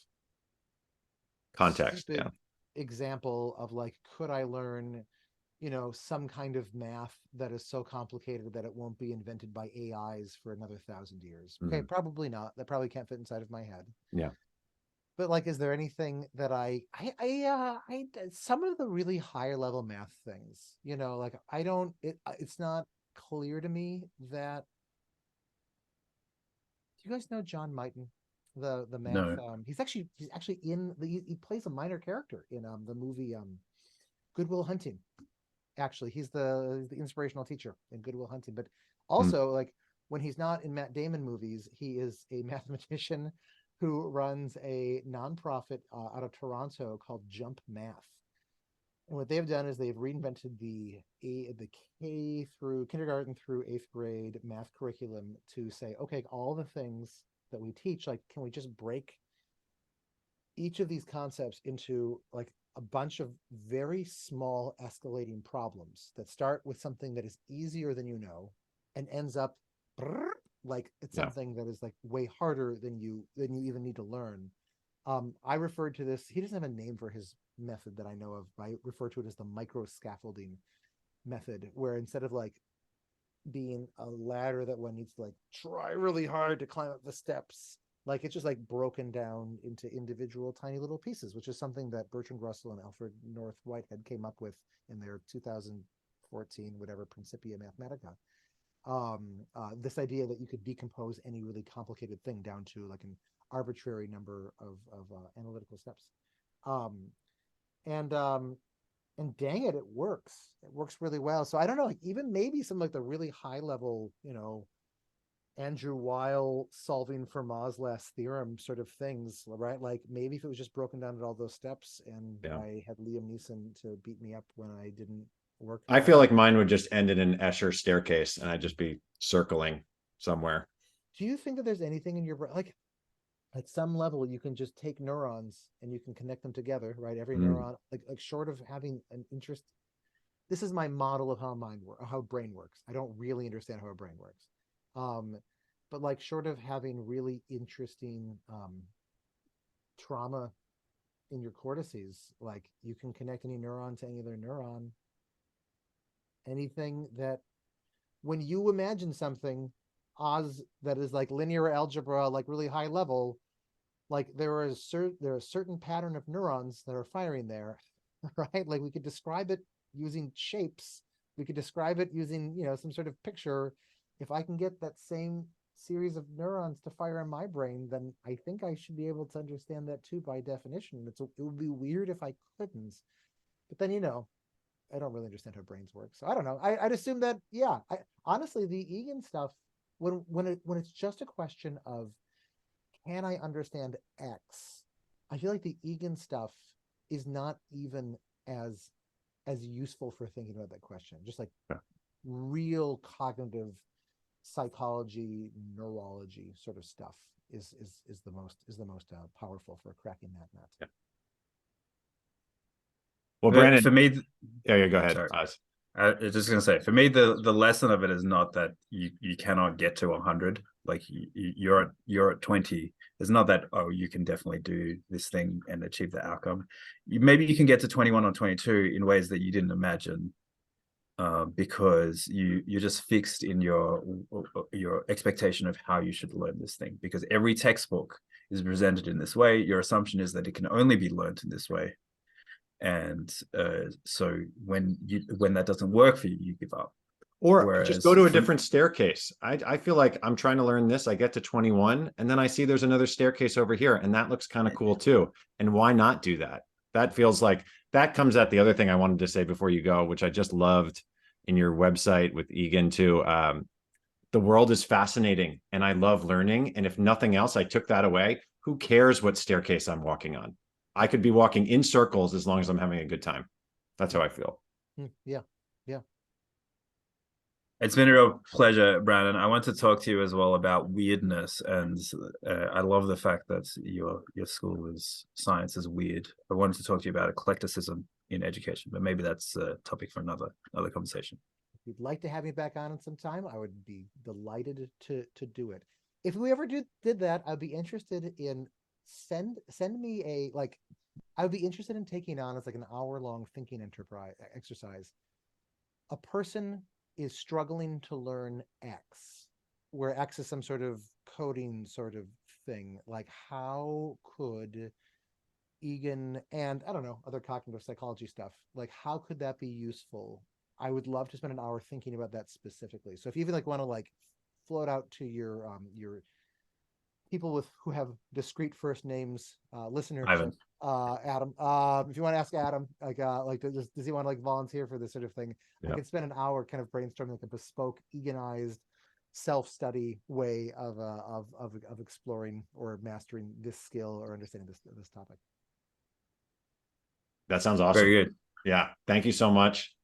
context example of like, could I learn, you know, some kind of math that is so complicated that it won't be invented by AIs for another 1,000 years? Okay, probably not. That probably can't fit inside of my head. Yeah. But like, is there anything that I some of the really higher level math things, you know, like it's not clear to me that. Do you guys know John Mighton, the math? No. He's actually he plays a minor character in the movie Good Will Hunting. Actually, he's the inspirational teacher in Good Will Hunting. But also, like when he's not in Matt Damon movies, he is a mathematician who runs a nonprofit out of Toronto called Jump Math. And what they've done is they've reinvented the K through kindergarten through 8th grade math curriculum to say, okay, all the things that we teach, like, can we just break each of these concepts into like a bunch of very small escalating problems that start with something that is easier than you know and ends up like it's something that is like way harder than you even need to learn. I referred to this, he doesn't have a name for his method that I know of, but I refer to it as the micro scaffolding method, where instead of like being a ladder that one needs to like try really hard to climb up the steps, like it's just like broken down into individual tiny little pieces, which is something that Bertrand Russell and Alfred North Whitehead came up with in their 2014 whatever Principia Mathematica. This idea that you could decompose any really complicated thing down to like an arbitrary number of analytical steps. And dang it, it works. It works really well. So I don't know, like even maybe some like the really high level, you know, Andrew Weil solving Fermat's last theorem sort of things, right? Like maybe if it was just broken down at all those steps and I had Liam Neeson to beat me up when I didn't work. I feel like mine would just end in an Escher staircase and I'd just be circling somewhere. Do you think that there's anything in your brain, like at some level you can just take neurons and you can connect them together, right? Every neuron, like short of having an interest. This is my model of how how brain works. I don't really understand how a brain works. But like short of having really interesting trauma in your cortices, like you can connect any neuron to any other neuron. Anything that when you imagine something Oz that is like linear algebra, like really high level, like there is a certain pattern of neurons that are firing there, right? Like we could describe it using shapes. We could describe it using, you know, some sort of picture. If I can get that same series of neurons to fire in my brain, then I think I should be able to understand that too by definition. It would be weird if I couldn't. But then, you know, I don't really understand how brains work. So I don't know. I'd assume that, yeah. Honestly, the Egan stuff, when it's just a question of can I understand X, I feel like the Egan stuff is not even as useful for thinking about that question. Just like real cognitive psychology, neurology sort of stuff is the most powerful for cracking that nut. Yeah. Well, Brandon, for me, go ahead. I was just gonna say, for me, the lesson of it is not that you cannot get to 100. Like you're at 20. It's not that, oh, you can definitely do this thing and achieve the outcome. Maybe you can get to 21 or 22 in ways that you didn't imagine, because you're just fixed in your expectation of how you should learn this thing. Because every textbook is presented in this way. Your assumption is that it can only be learned in this way. And so when that doesn't work for you, you give up. Or just go to a different staircase. I feel like I'm trying to learn this. I get to 21, and then I see there's another staircase over here, and that looks kind of cool too. And why not do that? That feels like that comes at the other thing I wanted to say before you go, which I just loved in your website with Egan too. The world is fascinating, and I love learning. And if nothing else, I took that away. Who cares what staircase I'm walking on? I could be walking in circles as long as I'm having a good time. That's how I feel. Yeah. It's been a real pleasure, Brandon. I want to talk to you as well about weirdness, and I love the fact that your school is science is weird. I wanted to talk to you about eclecticism in education, but maybe that's a topic for another conversation. If you'd like to have me back on some time, I would be delighted to do it. If we ever did that, I'd be interested in send me a I would be interested in taking on as like an hour-long thinking exercise. A person is struggling to learn X, where X is some sort of coding sort of thing. Like, how could Egan and I don't know, other cognitive psychology stuff, like how could that be useful? I would love to spend an hour thinking about that specifically. So if you even like want to like float out to your people who have discrete first names, listeners, Ivan. Adam, if you want to ask Adam, does he want to like volunteer for this sort of thing? Yeah. I could spend an hour kind of brainstorming like a bespoke, Eganized self-study way of exploring or mastering this skill or understanding this topic. That sounds awesome. Very good. Yeah. Thank you so much.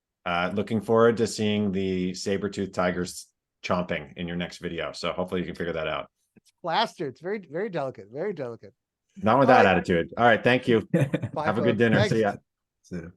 Looking forward to seeing the saber-toothed tigers chomping in your next video. So hopefully you can figure that out. It's plastered. It's very, very delicate. Very delicate. Not with that attitude. All right. Thank you. Bye, Have a good folks. dinner. Thanks. See ya. So